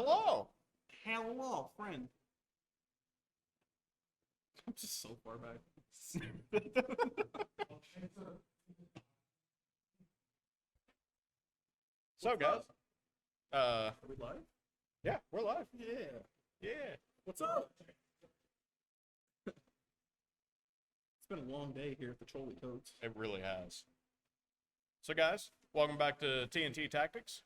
Hello. Hello, friend. I'm just so far back. So, guys. Are we live? Yeah, we're live. Yeah. Yeah. What's up? It's been a long day here at the Trolley Toads. It really has. So, guys, welcome back to TNT Tactics.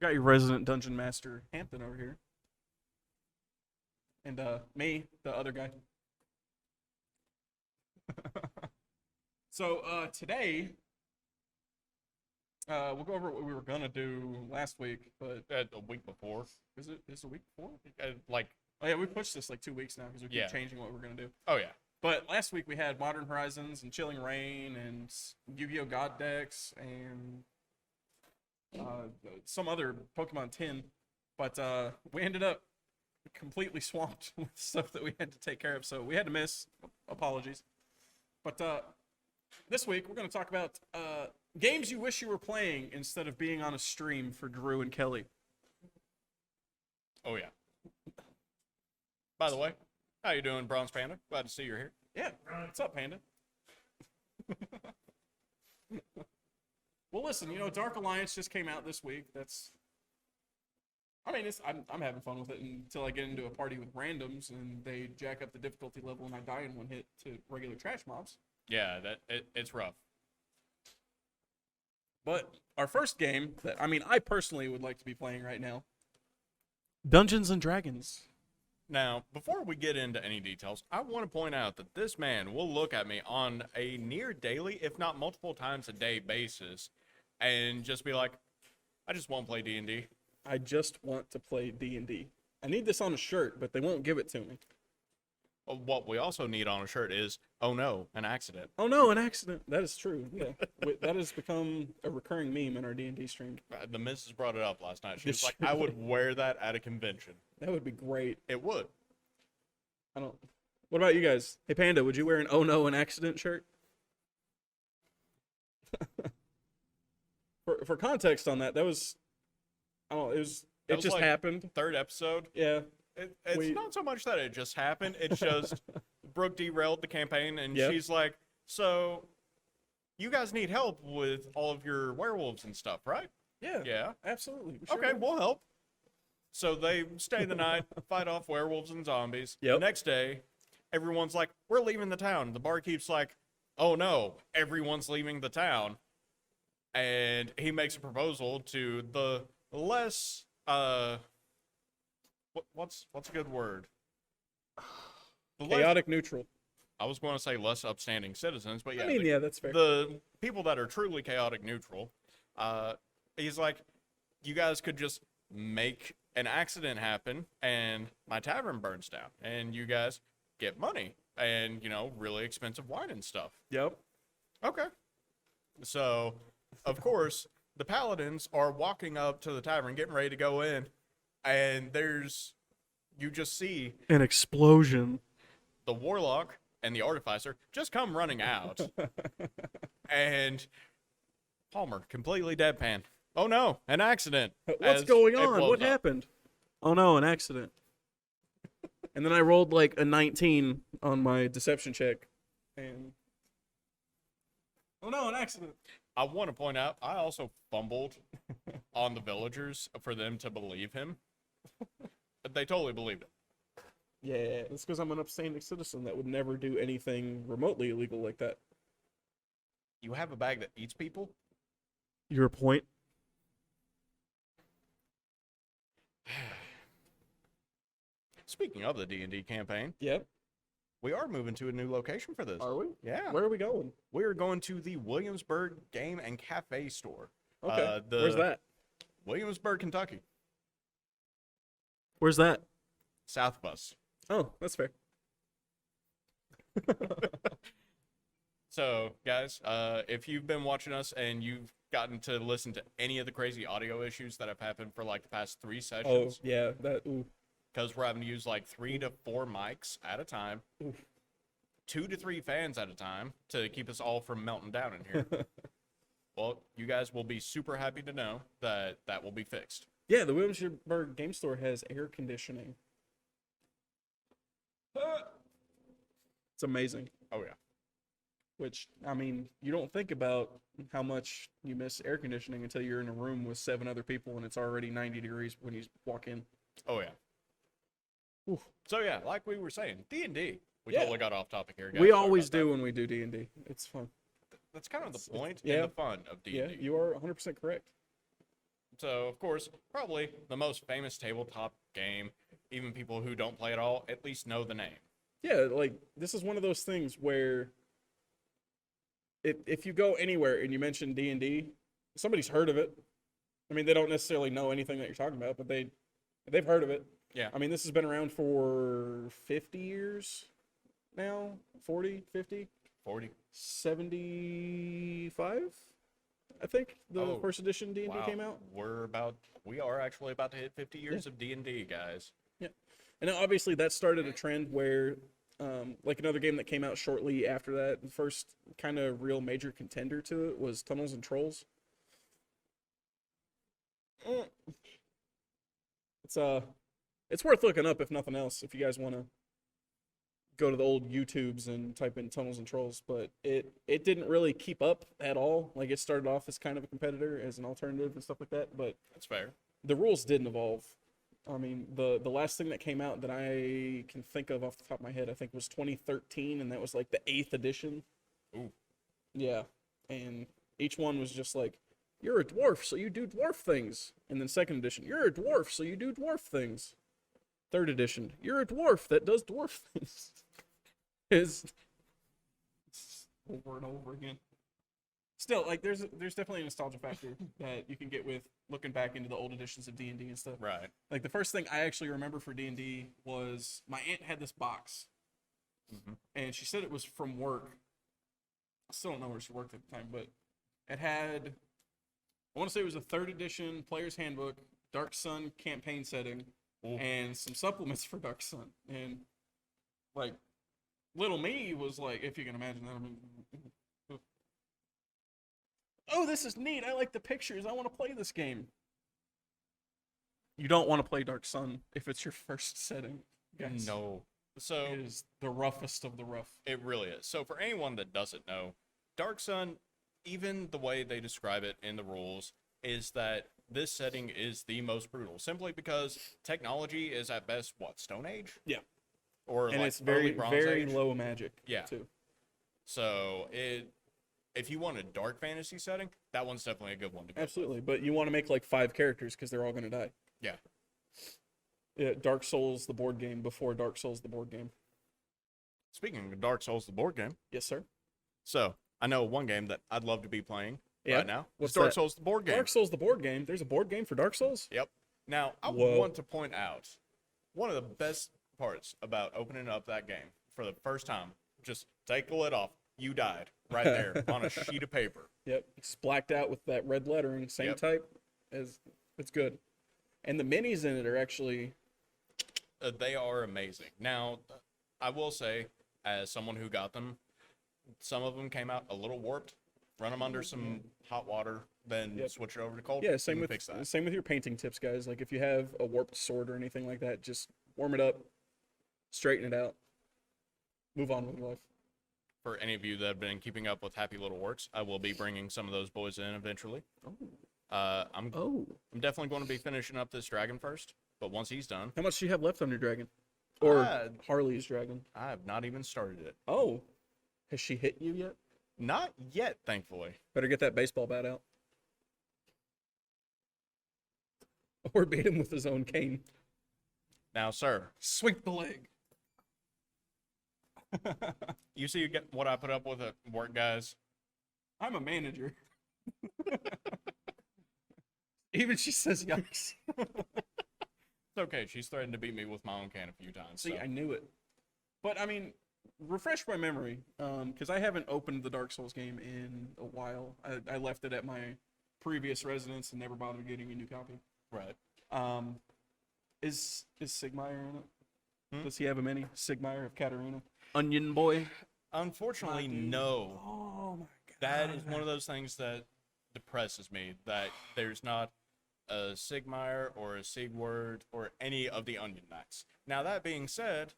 Got your resident dungeon master, Hampton, over here. And me, the other guy. So today, we'll go over what we were gonna do last week, but A week before. is it a week before? Like, Oh yeah, we pushed this like 2 weeks now because we keep Yeah. changing what we're gonna do. oh, yeah. But last week we had Modern Horizons and Chilling Reign and Yu-Gi-Oh! God decks and some other Pokemon 10. But we ended up completely swamped with stuff that we had to take care of, so we had to miss. Apologies. But this week we're going to talk about games you wish you were playing instead of being on a stream for Drew and Kelly. Oh, yeah. By the way, how you doing, Bronze Panda? Glad to see you're here. Yeah, what's up, Panda? Well, listen, Dark Alliance just came out this week. I'm having fun with it until I get into a party with randoms and they jack up the difficulty level and I die in one hit to regular trash mobs. Yeah, it's rough. But our first game that I personally would like to be playing right now, Dungeons and Dragons. Now, before we get into any details, I want to point out that this man will look at me on a near daily, if not multiple times a day basis, and just be like, I just won't play D&D. I just want to play D&D. I need this on a shirt, but they won't give it to me. What we also need on a shirt is, oh no, an accident. Oh no, an accident. That is true. Yeah, that has become a recurring meme in our D&D stream. The missus brought it up last night. She was like, I would wear that at a convention. That would be great. It would. What about you guys? Hey Panda, would you wear an "Oh no, an accident" shirt? For context on that, was, I don't know, it just like happened. Third episode. Yeah. It's not so much that it just happened. It's just Brooke derailed the campaign, and she's like, so you guys need help with all of your werewolves and stuff, right? Yeah. Yeah. Absolutely. Okay, we'll help. So they stay the night, fight off werewolves and zombies. Yep. The next day, everyone's like, we're leaving the town. The barkeep's like, oh no, everyone's leaving the town. And he makes a proposal to the less, what's a good word? Chaotic neutral. I was going to say less upstanding citizens, but yeah. Yeah, that's fair. The people that are truly chaotic neutral, he's like, you guys could just make an accident happen and my tavern burns down and you guys get money and, really expensive wine and stuff. Yep. Okay. So, of course, the paladins are walking up to the tavern, getting ready to go in, and you just see An explosion. the warlock and the artificer just come running out. And Palmer, completely deadpan. Oh no, an accident. What's going on? What happened? Oh no, an accident. And then I rolled like a 19 on my deception check. And oh no, an accident. I want to point out, I also fumbled on the villagers for them to believe him. They totally believed it. Yeah, it's because I'm an upstanding citizen that would never do anything remotely illegal like that. You have a bag that eats people? Your point? Speaking of the D&D campaign, Yep. we are moving to a new location for this. Are we? Yeah. Where are we going? We are going to the Williamsburg Game and Cafe store. Okay. Where's that? Williamsburg, Kentucky. Where's that? South of us. Oh, that's fair. So, guys, if you've been watching us and you've gotten to listen to any of the crazy audio issues that have happened for like the past 3 Oh, sessions, yeah. Ooh. because we're having to use like 3 to 4 mics at a time, Oof. 2 to 3 fans at a time to keep us all from melting down in here. Well, you guys will be super happy to know that that will be fixed. Yeah, the Williamsburg game store has air conditioning. It's amazing. Oh yeah. Which, I mean, you don't think about how much you miss air conditioning until you're in a room with 7 other people and it's already 90 degrees when you walk in. Oh yeah. Oof. So yeah, like we were saying, D&D. We Yeah. totally got off topic here, guys. We Sorry always about do that. when we do D&D. It's fun. That's kind of the point yeah. and the fun of D&D. Yeah, you are 100% correct. So, of course, probably the most famous tabletop game, even people who don't play at all, at least know the name. Yeah, like, this is one of those things where if you go anywhere and you mention D&D, somebody's heard of it. I mean, they don't necessarily know anything that you're talking about, but they've heard of it. Yeah. I mean, this has been around for 50 years now, 40, 50, 40. 75, I think the first edition D&D Wow. came out. We are actually about to hit 50 years of D&D, guys. Yeah. And then obviously that started a trend where, like another game that came out shortly after that, the first kind of real major contender to it was Tunnels and Trolls. It's worth looking up if nothing else, if you guys want to go to the old YouTubes and type in Tunnels and Trolls, but it didn't really keep up at all. Like, it started off as kind of a competitor, as an alternative and stuff like that, but That's fair. the rules didn't evolve. I mean, the last thing that came out that I can think of off the top of my head, I think was 2013, and that was like the 8th edition. Ooh. Yeah, and each one was just like, you're a dwarf, so you do dwarf things. And then second edition, you're a dwarf, so you do dwarf things. Third edition, you're a dwarf that does dwarf things. Is over and over again. Still, like, there's definitely a nostalgia factor that you can get with looking back into the old editions of D&D and stuff. Right. Like, the first thing I actually remember for D&D was my aunt had this box, and she said it was from work. I still don't know where she worked at the time, but it had, I want to say it was a 3rd edition player's handbook, Dark Sun campaign setting, and some supplements for Dark Sun. And, like, little me was like, if you can imagine that, I mean, oh, this is neat. I like the pictures. I want to play this game. You don't want to play Dark Sun if it's your first setting, guys. No. So It is the roughest of the rough. it really is. So for anyone that doesn't know, Dark Sun, even the way they describe it in the rules, is that this setting is the most brutal, simply because technology is at best what, Stone Age? Yeah. Or And like it's early very, Bronze very Age? low magic, Yeah. too. So if you want a dark fantasy setting, that one's definitely a good one to go. Absolutely. But you want to make like 5 characters because they're all going to die. Yeah. Yeah, Dark Souls, the board game, before Dark Souls, the board game. Speaking of Dark Souls, the board game, Yes, sir. so I know one game that I'd love to be playing Yeah? right now. What's It's Dark that? Souls, the board game. Dark Souls, the board game. There's a board game for Dark Souls? Yep. Now, I Whoa. want to point out one of the best parts about opening up that game for the first time. Just take the lid off. You died right there on a sheet of paper. Yep. It's blacked out with that red lettering, same Yep. type. It's good. And the minis in it are actually, They are amazing. Now, I will say, as someone who got them, some of them came out a little warped. Run them under some hot water, then Yep. switch it over to cold. yeah, you same can with fix that. same with your painting tips, guys. Like, if you have a warped sword or anything like that, just warm it up, straighten it out, move on with life. For any of you that have been keeping up with Happy Little Works, I will be bringing some of those boys in eventually. I'm definitely going to be finishing up this dragon first, but once he's done, How much do you have left on your dragon? Or Uh, Harley's dragon? I have not even started it. Oh, has she hit you yet? Not yet, thankfully. Better get that baseball bat out. Or beat him with his own cane. Now, sir, Sweep the leg. you see what I put up with at work, guys? I'm a manager. Even she says yikes. It's okay. She's threatened to beat me with my own can a few times. See, so. I knew it. But, I mean, refresh my memory, because I haven't opened the Dark Souls game in a while. I left it at my previous residence and never bothered getting a new copy. Right. Is Sigmire in it? Hmm? Does he have a mini? Sigmire of Katarina? Onion Boy? Unfortunately, My dude. no. Oh, my God. That is one of those things that depresses me, that there's not a Sigmire or a Sigward or any of the Onion Knights. Now, that being said,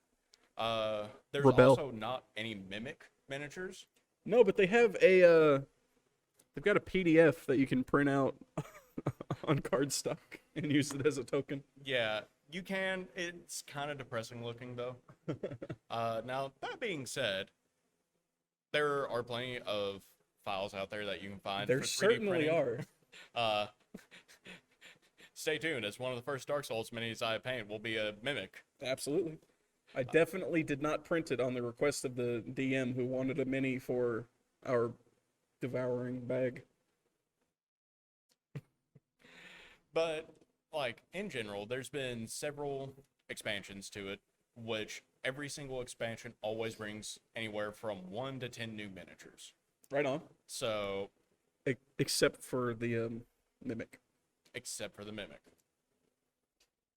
there's Rebel. also not any Mimic miniatures. No, but they have they've got a PDF that you can print out on cardstock and use it as a token. Yeah, you can. It's kind of depressing looking, though. Now, that being said, there are plenty of files out there that you can find. There for 3D certainly printing. are. Stay tuned, as one of the first Dark Souls minis I paint will be a Mimic. Absolutely. I definitely did not print it on the request of the DM who wanted a mini for our devouring bag. But, like, in general, there's been several expansions to it, which every single expansion always brings anywhere from 1 to 10 new miniatures. Right on. So, Except for the Mimic. except for the Mimic.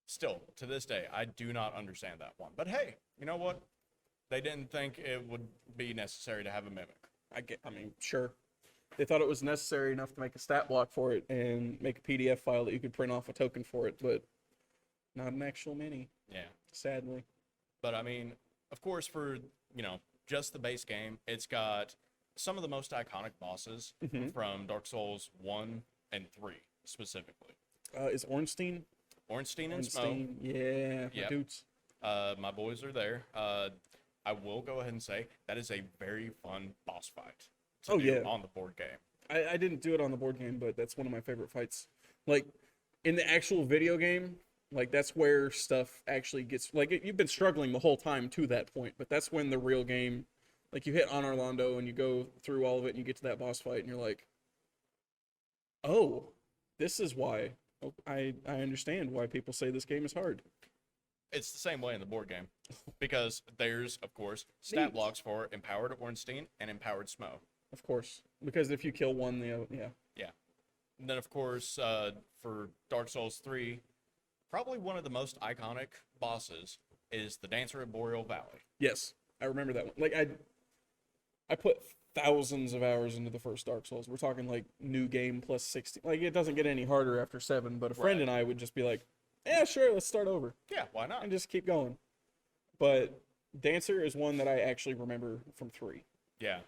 Still, to this day, I do not understand that one. But hey, you know what? They didn't think it would be necessary to have a Mimic. I mean, sure. They thought it was necessary enough to make a stat block for it and make a PDF file that you could print off a token for it, but not an actual mini, Yeah. sadly. But I mean, of course, for, just the base game, it's got some of the most iconic bosses from Dark Souls 1 and 3, specifically. Is Ornstein? Ornstein and Smo. Ornstein, yeah, my Yep. dudes. My boys are there. I will go ahead and say that is a very fun boss fight to do on the board game. I didn't do it on the board game, but that's one of my favorite fights. Like, in the actual video game, like, that's where stuff actually gets... Like, you've been struggling the whole time to that point, but that's when the real game... Like, you hit on Orlando, and you go through all of it, and you get to that boss fight, and you're like, oh, this is why... Oh, I understand why people say this game is hard. It's the same way in the board game, because there's, of course, stat blocks for Empowered Ornstein and Empowered Smo. Of course. Because if you kill one, yeah. Yeah. And then, of course, for Dark Souls 3, probably one of the most iconic bosses is the Dancer of Boreal Valley. Yes, I remember that one. Like, I put thousands of hours into the first Dark Souls. We're talking, like, new game plus 60. Like, it doesn't get any harder after 7, but a friend and I would just be like, yeah, sure, let's start over. Yeah, why not? And just keep going. But Dancer is one that I actually remember from 3. Yeah.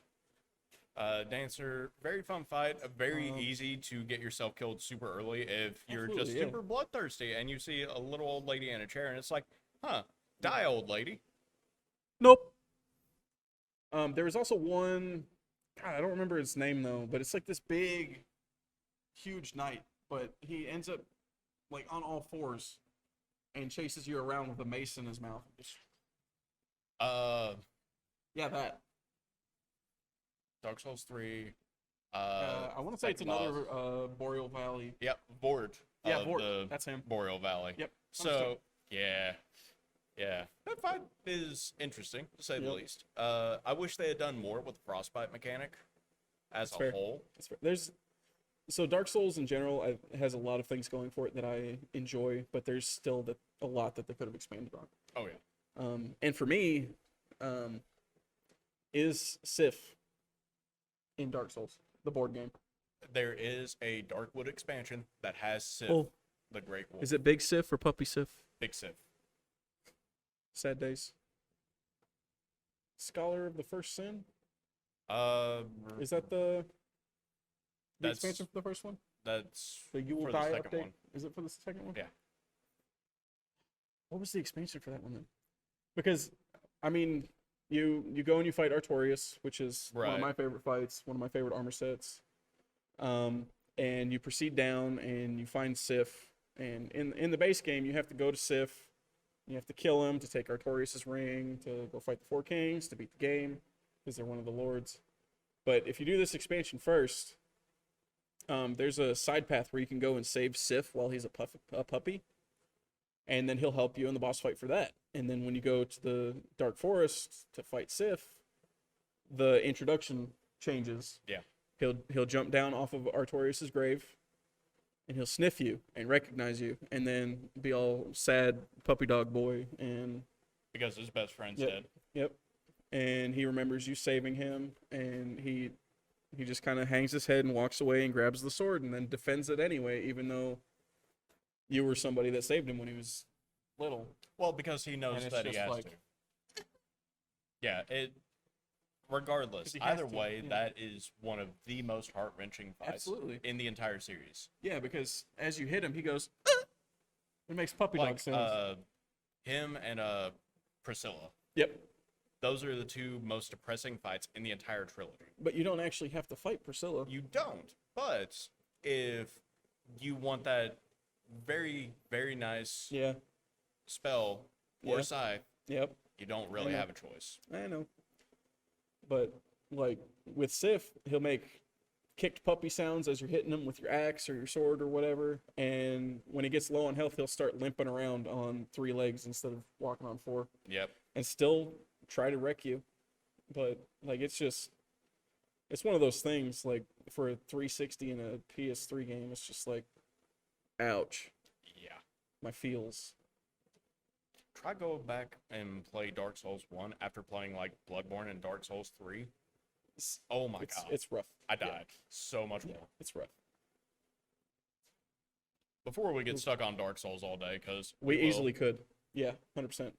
Dancer, very fun fight, very easy to get yourself killed super early if you're just super bloodthirsty and you see a little old lady in a chair and it's like, die, old lady. Nope. There was also one, God, I don't remember his name though, but it's like this big, huge knight, but he ends up like on all fours and chases you around with a mace in his mouth. Yeah, that. Dark Souls 3. I want to say it's another Boreal Valley. Yep, Vord. Yeah, Vord. That's him. Boreal Valley. Yep. So, yeah. That fight is interesting, to say the least. I wish they had done more with the frostbite mechanic as a whole. That's fair. So Dark Souls in general has a lot of things going for it that I enjoy, but there's still a lot that they could have expanded on. Oh, yeah. And for me, is Sif in Dark Souls, the board game. There is a Darkwood expansion that has Sif, the Great Wolf. Is it Big Sif or Puppy Sif? Big Sif. Sad days. Scholar of the First Sin? Is that the expansion for the first one? That's the You Will for Die the second update? one. Is it for the second one? Yeah. What was the expansion for that one then? Because, I mean, you go and you fight Artorias, which is one of my favorite fights, one of my favorite armor sets. And you proceed down and you find Sif. And in the base game, you have to go to Sif. You have to kill him to take Artorias' ring, to go fight the Four Kings, to beat the game, because they're one of the lords. But if you do this expansion first, there's a side path where you can go and save Sif while he's a puppy. And then he'll help you in the boss fight for that. And then when you go to the Dark Forest to fight Sif, the introduction changes. Yeah. He'll jump down off of Artorias' grave, and he'll sniff you and recognize you, and then be all sad puppy dog boy. And because his best friend's dead. Yep. And he remembers you saving him, and he just kind of hangs his head and walks away and grabs the sword and then defends it anyway, even though you were somebody that saved him when he was little. Well, because he knows And it's that he just has like- to. Yeah, regardless, 'Cause he has either to, way, yeah. that is one of the most heart-wrenching fights Absolutely. in the entire series. Yeah, because as you hit him, he goes. "Ah!" It makes puppy dog Like sounds. him and Priscilla. Yep. Those are the two most depressing fights in the entire trilogy. But you don't actually have to fight Priscilla. You don't, but if you want that very, very nice Yeah. spell or Yeah. scythe, Yep. you don't really know. have a choice. I know. But like with Sif, he'll make kicked puppy sounds as you're hitting him with your axe or your sword or whatever. And when he gets low on health, he'll start limping around on 3 legs instead of walking on 4, Yep. and still try to wreck you. But like it's one of those things, like for a 360 and a PS3 game, it's just like, ouch, Yeah. my feels. Try go back and play Dark Souls 1 after playing like Bloodborne and Dark Souls 3. Oh my god. It's rough. I Yeah. died so much Yeah, more. it's rough. Before we get stuck on Dark Souls all day, because We easily could. Yeah, 100%.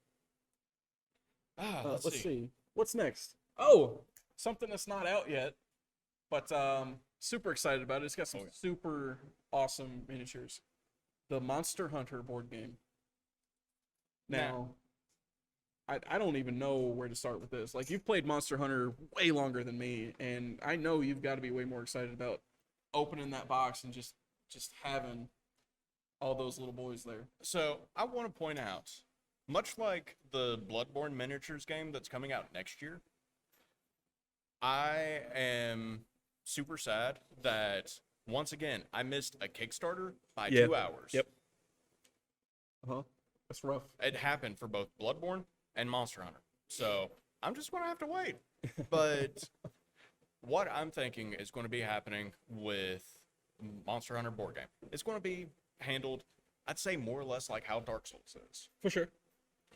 let's see. What's next? Oh, something that's not out yet, but super excited about it. It's got some Oh, yeah. super awesome miniatures. The Monster Hunter board game. Now, I don't even know where to start with this. Like, you've played Monster Hunter way longer than me, and I know you've got to be way more excited about opening that box and just having all those little boys there. So I want to point out, much like the Bloodborne miniatures game that's coming out next year, I am super sad that once again I missed a Kickstarter by Yeah. 2 hours. Yep. Uh-huh. That's rough. It happened for both Bloodborne and Monster Hunter. So I'm just going to have to wait. But what I'm thinking is going to be happening with Monster Hunter board game, it's going to be handled, I'd say, more or less like how Dark Souls is. For sure.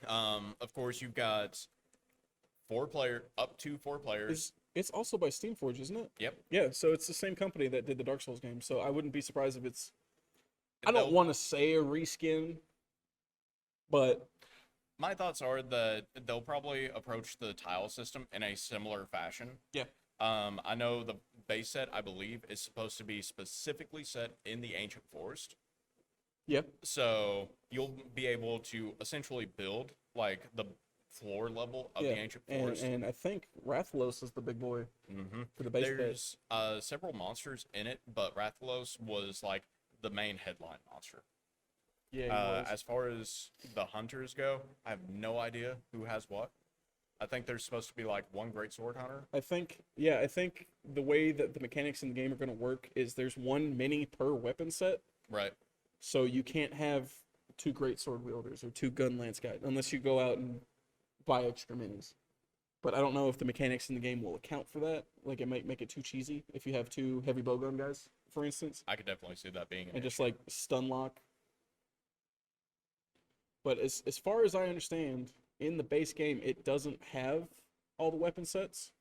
Of course, you've got up to 4 players. It's also by Steamforge, isn't it? Yep. Yeah, so it's the same company that did the Dark Souls game, so I wouldn't be surprised if it's... I don't They'll- want to say a reskin, but My thoughts are that they'll probably approach the tile system in a similar fashion. yeah. I know the base set, I believe, is supposed to be specifically set in the Ancient Forest. Yep. So you'll be able to essentially build like the floor level of Yeah, the Ancient Forest. and I think Rathalos is the big boy Mm-hmm. for the base bet. There's several monsters in it, but Rathalos was like the main headline monster. Yeah, he was. As far as the hunters go, I have no idea who has what. I think there's supposed to be like one great sword hunter. I think the way that the mechanics in the game are going to work is there's one mini per weapon set, Right. so you can't have 2 great sword wielders or 2 gun lance guys unless you go out and buy extra minis. But I don't know if the mechanics in the game will account for that. Like, it might make it too cheesy if you have 2 heavy bowgun guys, for instance, I could definitely see that being an and just issue. like stun lock. But as far as I understand, in the base game, it doesn't have all the weapon sets.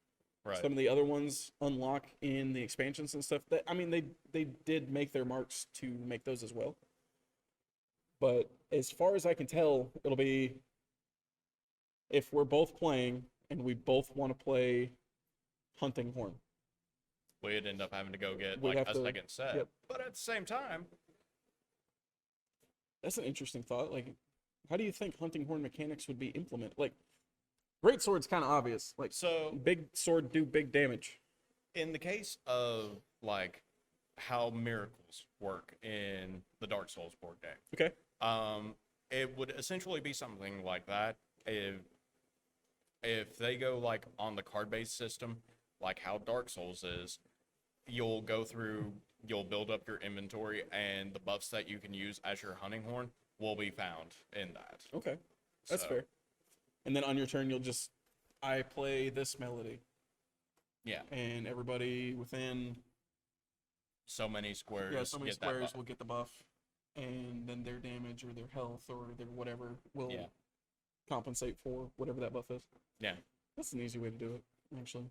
Right. Some of the other ones unlock in the expansions and stuff. That, I mean, they did make their marks to make those as well. But as far as I can tell, it'll be if we're both playing and we both want to play Hunting Horn. We'd end up having to go get We'd like have a to- second set. yep. But at the same time, That's an interesting thought. Like, how do you think Hunting Horn mechanics would be implemented? Like, great sword's kind of obvious. Like, so big sword do big damage. in the case of like how miracles work in the Dark Souls board game, Okay. it would essentially be something like that. If they go like on the card-based system, like how Dark Souls is, you'll build up your inventory, and the buffs that you can use as your hunting horn will be found in that. Okay. That's So, fair. And then on your turn, I play this melody, Yeah, and everybody within so many squares. so many get that squares buff. will get the buff, and then their damage or their health or their whatever will Yeah. compensate for whatever that buff is. Yeah. That's an easy way to do it, actually.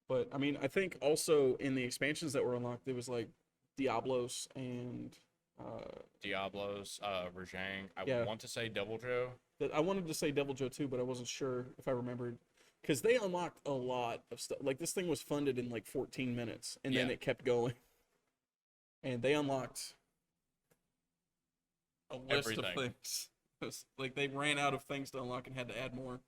But I mean, I think also in the expansions that were unlocked, there was like Diablos and Diablos, Rajang. I Yeah. want to say Devil Joe. I wanted to say Devil Joe too, but I wasn't sure if I remembered. Because they unlocked a lot of stuff. Like, this thing was funded in like 14 minutes, and then Yeah. it kept going. And they unlocked a list of Everything. things. Like, they ran out of things to unlock and had to add more,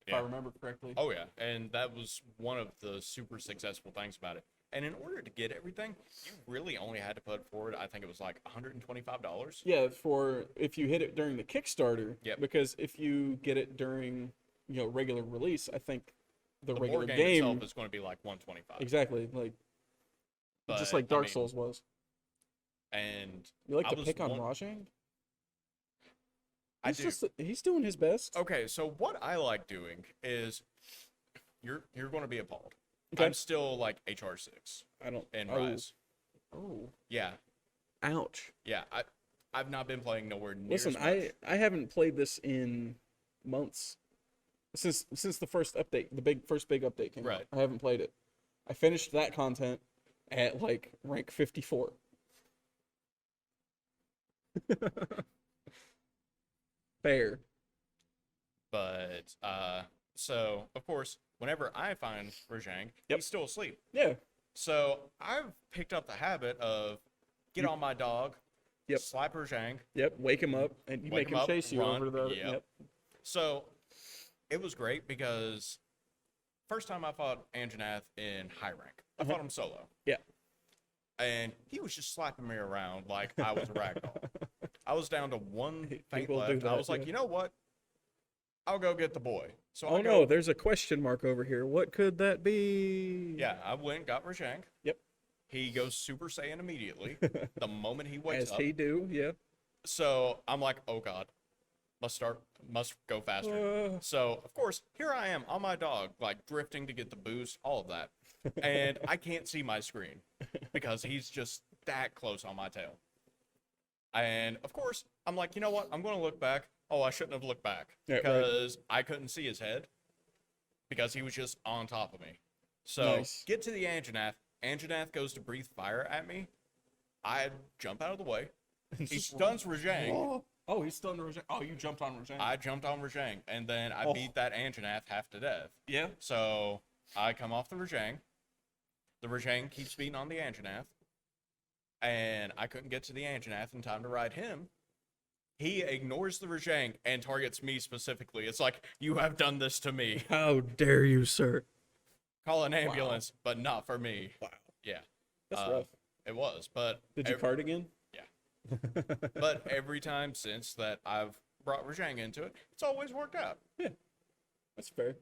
if Yeah. I remember correctly. Oh yeah, and that was one of the super successful things about it. And in order to get everything, you really only had to put forward, I think it was like $125. Yeah, for if you hit it during the Kickstarter. Yep. Because if you get it during, regular release, I think the The regular board game game itself is going to be like 125. exactly like But, just like I Dark mean, Souls was. And You like I to was pick on one- Rajang? I do. He's doing his best. Okay, so what I like doing is you're going to be appalled. Okay. I'm still like HR6 I don't. in oh, Rise. Oh. Yeah, Ouch. yeah. I've not been playing nowhere near Listen, as much. I haven't played this in months. Since the first update, the first big update came out. Right. I haven't played it. I finished that content at like rank 54. Fair. But so of course, whenever I find Rajang, Yep. he's still asleep. Yeah. So I've picked up the habit of get on my dog, Yep. slap Rajang. Yep. Wake him up and you Wake make him him up, chase you run, over the. yep. So it was great because first time I fought Anjanath in high rank, I fought him solo. Yeah. And he was just slapping me around like I was a ragdoll. I was down to one faint will do left. I that, was like, yeah. you know what? I'll go get the boy. So Oh I go, no, there's a question mark over here. What could that be? yeah, I went, got Rajang. Yep. He goes Super Saiyan immediately the moment he wakes As up. he do, yeah. So I'm like, oh god, must go faster. So of course, here I am on my dog, like drifting to get the boost, all of that, and I can't see my screen because he's just that close on my tail. And of course, I'm like, you know what? I'm going to look back. Oh, I shouldn't have looked back Yeah, right. because I couldn't see his head because he was just on top of me. So Nice. get to the Anjanath. Anjanath goes to breathe fire at me. I jump out of the way. He stuns Rajang. Oh, he's still in Rajang. Oh, you jumped on Rajang. I jumped on Rajang, and then I Oh. beat that Anjanath half to death. Yeah. So I come off the Rajang. The Rajang keeps beating on the Anjanath, and I couldn't get to the Anjanath in time to ride him. He ignores the Rajang and targets me specifically. It's like, you have done this to me. How dare you, sir? Call an ambulance, but not for me. Wow. Yeah, That's Uh, rough. it was. But Did you card again? Yeah. But every time since that I've brought Rajang into it, it's always worked out. That's fair.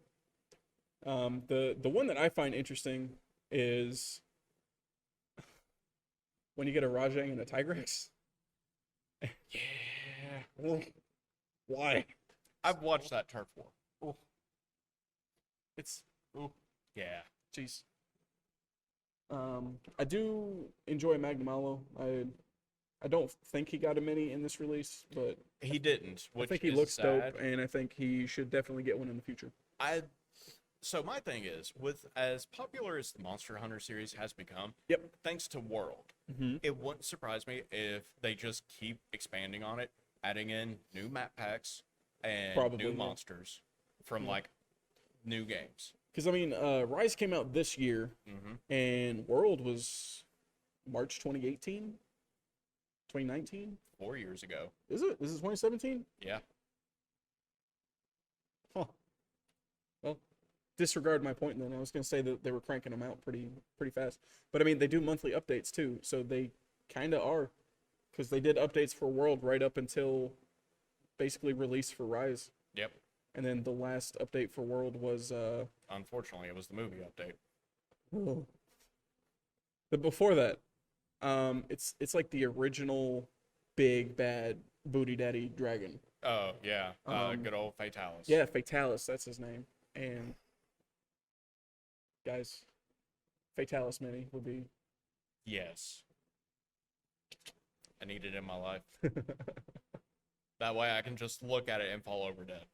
The one that I find interesting is when you get a Rajang and a Tigrex. Yeah. Why? I've watched that turf war. Oh. It's. Oh, Yeah. jeez. I do enjoy Magnamalo. I don't think he got a mini in this release, but He didn't, I which think he is looks sad. dope, and I think he should definitely get one in the future. So my thing is, with as popular as the Monster Hunter series has become, Yep. thanks to World, Mm-hmm. it wouldn't surprise me if they just keep expanding on it, adding in new map packs and Probably, new yeah. monsters from like new games. Because I mean, Rise came out this year, Mm-hmm. and World was March 2018, 2019. 4 years ago. Is it? This is 2017. Yeah. Huh. Well, disregard my point then. I was gonna say that they were cranking them out pretty fast, but I mean they do monthly updates too, so they kind of are, because they did updates for World right up until basically release for Rise, Yep. and then the last update for World was Unfortunately, it was the movie update. but before that, it's like the original big bad booty daddy dragon. Oh yeah. Um, Good old Fatalis. Yeah, Fatalis, that's his name. And guys, Fatalis mini would be Yes. I need it in my life. That way I can just look at it and fall over dead.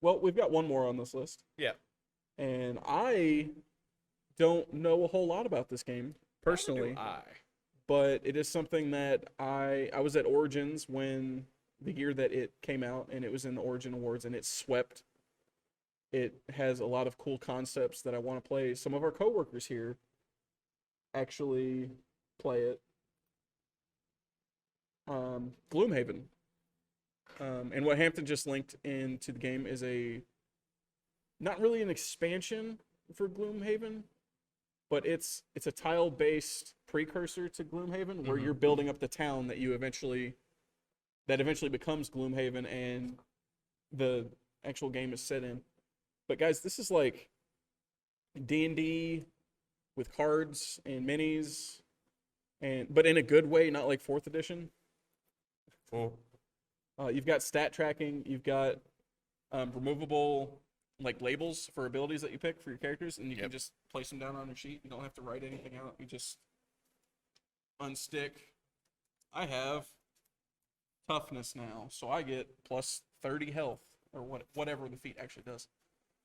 well, we've got one more on this list. Yeah. And I don't know a whole lot about this game personally, but it is something that I was at Origins when the year that it came out, and it was in the Origin Awards, and it swept. It has a lot of cool concepts that I want to play. Some of our coworkers here actually play it. Gloomhaven. And what Hampton just linked into the game is not really an expansion for Gloomhaven, but it's a tile-based precursor to Gloomhaven, where you're building up the town that eventually becomes Gloomhaven, and the actual game is set in. But guys, this is like D&D with cards and minis, but in a good way, not like 4th edition. Cool. You've got stat tracking. You've got removable like labels for abilities that you pick for your characters, and you can just place them down on your sheet. You don't have to write anything out. You just unstick. I have toughness now, so I get plus 30 health, or whatever the feat actually does.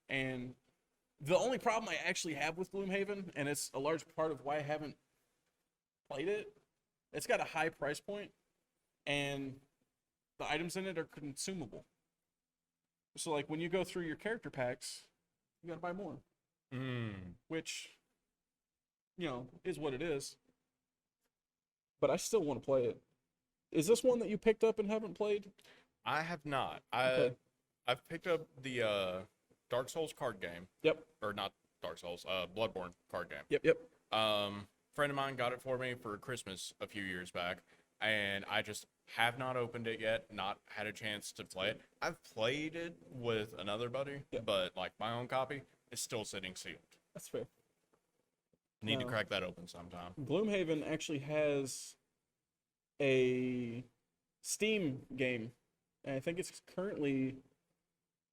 And the only problem I actually have with Gloomhaven, and it's a large part of why I haven't played it, it's got a high price point, and the items in it are consumable. So, like, when you go through your character packs, you gotta buy more. Which, is what it is. But I still want to play it. Is this one that you picked up and haven't played? I have not. Okay. I've picked up the Dark Souls card game. Yep. Or not Dark Souls, Bloodborne card game. Yep. Friend of mine got it for me for Christmas a few years back, and I just have not opened it yet, not had a chance to play it. I've played it with another buddy, but like my own copy is still sitting sealed. That's fair. Need to crack that open sometime. Gloomhaven actually has a Steam game, and I think it's currently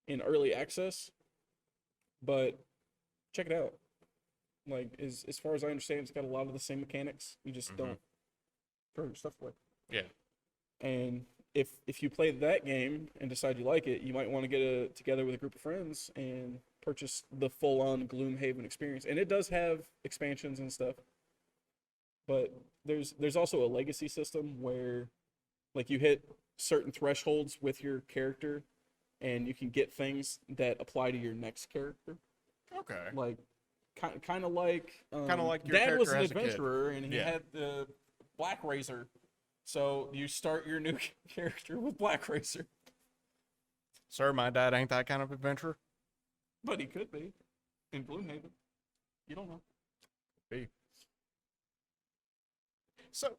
in early access, but check it out. Like, as far as I understand, it's got a lot of the same mechanics. You just don't throw your stuff away. Yeah. And if you play that game and decide you like it, you might want to get together with a group of friends and purchase the full-on Gloomhaven experience. And it does have expansions and stuff, but there's also a legacy system where, like, you hit certain thresholds with your character, and you can get things that apply to your next character. Okay. Like, kind of like your Dad was character an as a kid. adventurer, and he Yeah. had the Black Razor. So you start your new character with Black Razor. Sir, my dad ain't that kind of adventurer. But he could be in Gloomhaven. You don't know. Be. So,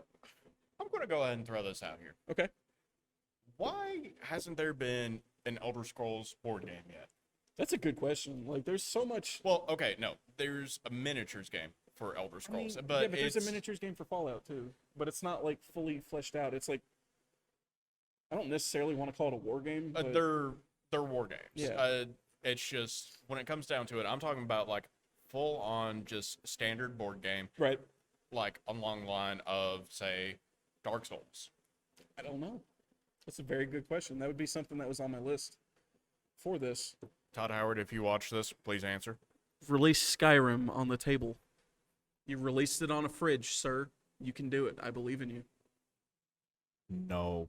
I'm going to go ahead and throw this out here. Okay. Why hasn't there been an Elder Scrolls board game yet? That's a good question. Like, there's so much. Well, okay, no. There's a miniatures game for Elder Scrolls. But there's a miniatures game for Fallout, too. But it's not, like, fully fleshed out. It's like, I don't necessarily want to call it a war game. But they're war games. Yeah. It's just, when it comes down to it, I'm talking about, like, full-on just standard board game. Right. Like, along the line of, say, Dark Souls. I don't know. That's a very good question. That would be something that was on my list for this. Todd Howard, if you watch this, please answer. Release Skyrim on the table. You released it on a fridge, sir. You can do it. I believe in you. No.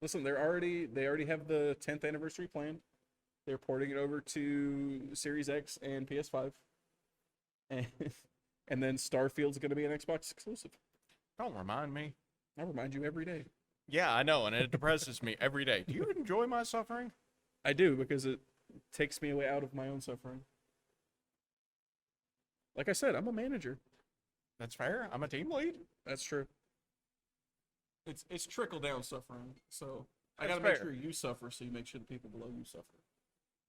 Listen, they already have the 10th anniversary planned. They're porting it over to Series X and PS5. And then Starfield's going to be an Xbox exclusive. Don't remind me. I remind you every day. Yeah, I know, and it depresses me every day. Do you enjoy my suffering? I do, because it takes me away out of my own suffering. Like I said, I'm a manager. That's fair. I'm a team lead. That's true. It's trickle down suffering. So I That's gotta make fair. sure you suffer, so you make sure the people below you suffer.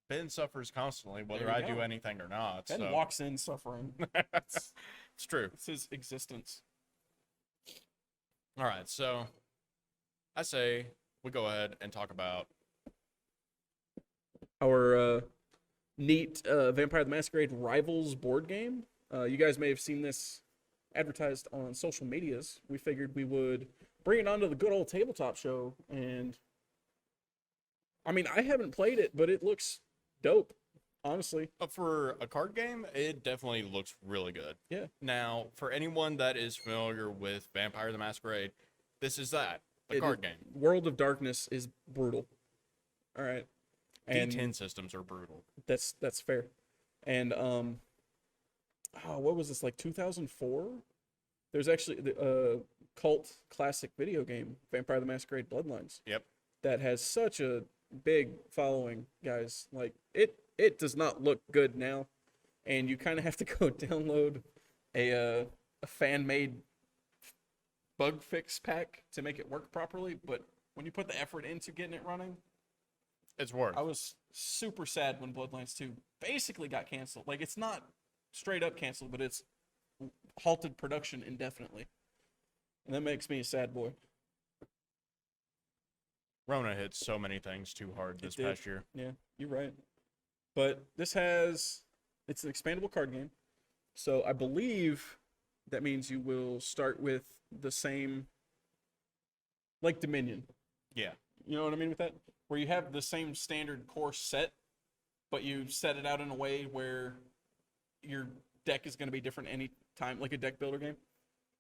Ben suffers constantly, whether There I you do go. anything or not. Ben So. walks in suffering. It's true. It's his existence. All right, so I say we go ahead and talk about Our neat Vampire the Masquerade Rivals board game. You guys may have seen this advertised on social medias. We figured we would bring it onto the good old tabletop show, and I mean, I haven't played it, but it looks dope honestly. For a card game, it definitely looks really good. Yeah. Now, for anyone that is familiar with Vampire the Masquerade, this is that, the card game. World of Darkness is brutal. All right. And D10 systems are brutal. that's fair. And what was this, like 2004? There's actually the cult classic video game, Vampire the Masquerade Bloodlines. Yep. That has such a big following, guys. Like it does not look good now, and you kind of have to go download a fan-made bug fix pack to make it work properly. But when you put the effort into getting it running, It's worth. I was super sad when Bloodlines 2 basically got canceled. Like, it's not straight up canceled, but it's halted production indefinitely. And that makes me a sad boy. Rona hit so many things too hard this past year. Yeah, you're right. But it's an expandable card game. So I believe that means you will start with the same, like Dominion. Yeah. You know what I mean with that? Where you have the same standard core set, but you set it out in a way where your deck is going to be different any time, like a deck builder game.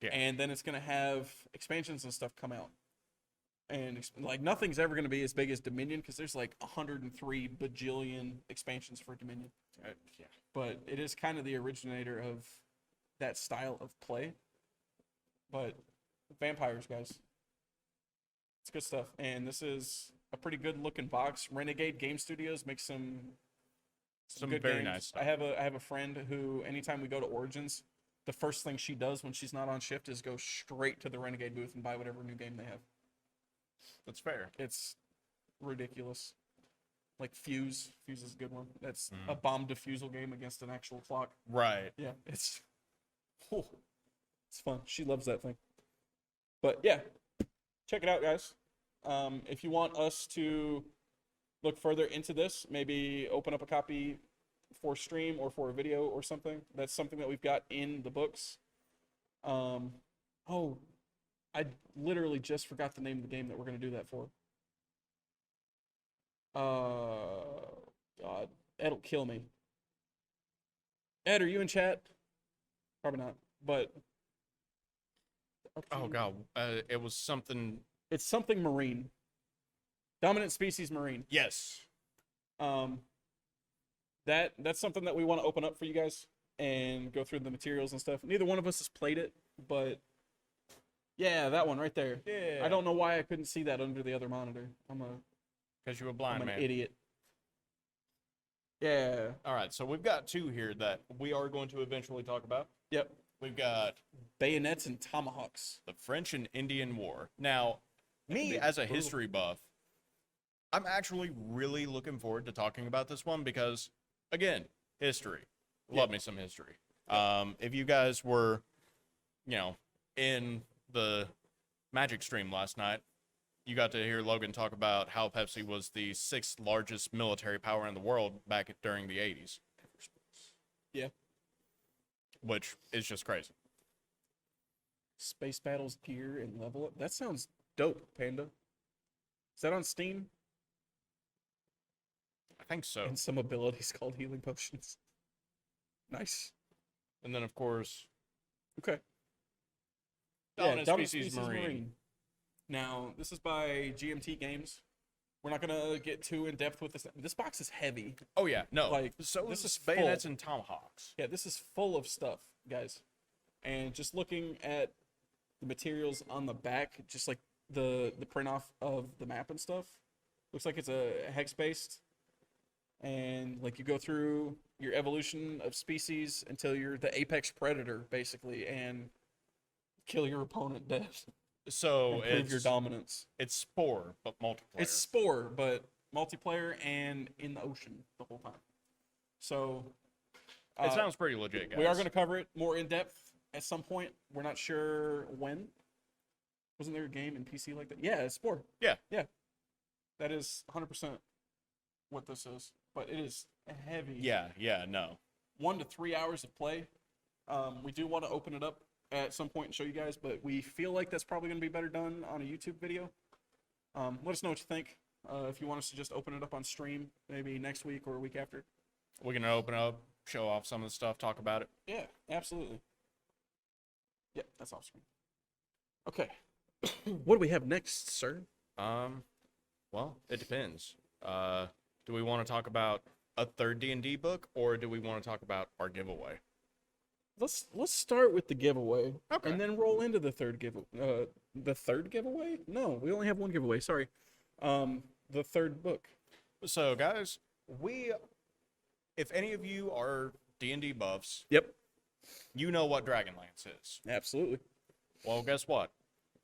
Yeah. And then it's going to have expansions and stuff come out. And like nothing's ever going to be as big as Dominion because there's like 103 bajillion expansions for Dominion. Yeah. But it is kind of the originator of that style of play. But vampires, guys. It's good stuff. And this is a pretty good looking box. Renegade Game Studios makes some good very games. nice stuff. I have a friend who anytime we go to Origins, the first thing she does when she's not on shift is go straight to the Renegade booth and buy whatever new game they have. That's fair. It's ridiculous. Like Fuse. Fuse is a good one. That's a bomb defusal game against an actual clock. Right. Yeah, it's fun. She loves that thing. But yeah, check it out, guys. If you want us to look further into this, maybe open up a copy for stream or for a video or something. That's something that we've got in the books. I literally just forgot the name of the game that we're going to do that for. God, Ed'll kill me. Ed, are you in chat? Probably not, but... Oh, God. It was something... It's something marine. Dominant species marine. Yes. That's something that we want to open up for you guys and go through the materials and stuff. Neither one of us has played it, but yeah, that one right there. Yeah. I don't know why I couldn't see that under the other monitor. Because you were blind, I'm an man. idiot. Yeah. All right, so we've got two here that we are going to eventually talk about. Yep. We've got Bayonets and tomahawks. the French and Indian War. Now, me as a history buff, I'm actually really looking forward to talking about this one because, again, history. Love me some history. If you guys were, in the Magic stream last night, you got to hear Logan talk about how Pepsi was the 6th largest military power in the world back during the 80s. Yeah. Which is just crazy. Space Battles gear and level up. That sounds dope, Panda. Is that on Steam? I think so. And some abilities called healing potions. Nice. And then, of course, Okay. Dominant Dominant Species Marine. Now, this is by GMT Games. We're not going to get too in-depth with this. This box is heavy. Oh, yeah. No. Like, so this this is is Bayonets full. and Tomahawks. Yeah, this is full of stuff, guys. And just looking at the materials on the back, just like the print off of the map and stuff, looks like it's a hex-based. And, like, you go through your evolution of species until you're the apex predator, basically, and kill your opponent dead. So Prove your dominance. it's Spore, but multiplayer. It's Spore, but multiplayer and in the ocean the whole time. So It sounds pretty legit, guys. we are going to cover it more in depth at some point. We're not sure when. Wasn't there a game in PC like that? Yeah, it's Spore. Yeah. Yeah. That is 100% what this is. But it is heavy. Yeah, no. 1 to 3 hours of play. We do want to open it up at some point and show you guys, but we feel like that's probably going to be better done on a YouTube video. Let us know what you think. If you want us to just open it up on stream, maybe next week or a week after. we can open up, show off some of the stuff, talk about it. Yeah, absolutely. Yeah, that's off screen. Okay. What do we have next, sir? Well, it depends. Do we want to talk about a third D&D book, or do we want to talk about our giveaway? Let's start with the giveaway, Okay. and then roll into the third giveaway. The third giveaway? No, we only have one giveaway. Sorry. The third book. So, guys, if any of you are D&D buffs, Yep. you know what Dragonlance is. Absolutely. Well, guess what?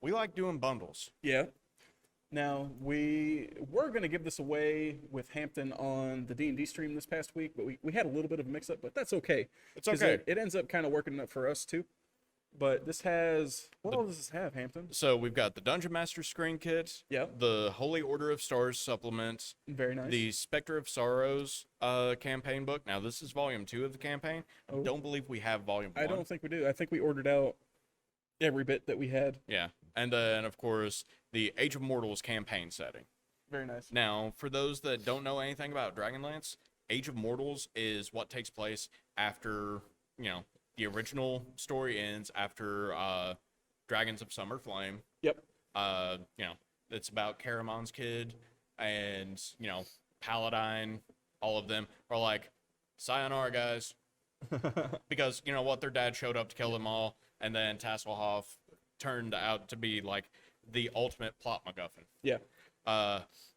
We like doing bundles. Yeah. Now, we were going to give this away with Hampton on the D&D stream this past week, but we had a little bit of a mix-up, but that's okay. It's 'Cause okay. It ends up kind of working up for us, too. But this has... What all does this have, Hampton? So we've got the Dungeon Master screen kit, Yep. the Holy Order of Stars supplement, Very nice. the Spectre of Sorrows campaign book. Now, this is volume 2 of the campaign. I Oh. don't believe we have volume 1. I don't think we do. I think we ordered out every bit that we had. Yeah. And then, of course, the Age of Mortals campaign setting. Very nice. Now, for those that don't know anything about Dragonlance, Age of Mortals is what takes place after, the original story ends after Dragons of Summer Flame. Yep. It's about Caramon's kid and, Paladine, all of them are like, sayonara, guys. Because, you know what, their dad showed up to kill them all, and then Tasselhoff turned out to be, like, the ultimate plot MacGuffin. Yeah.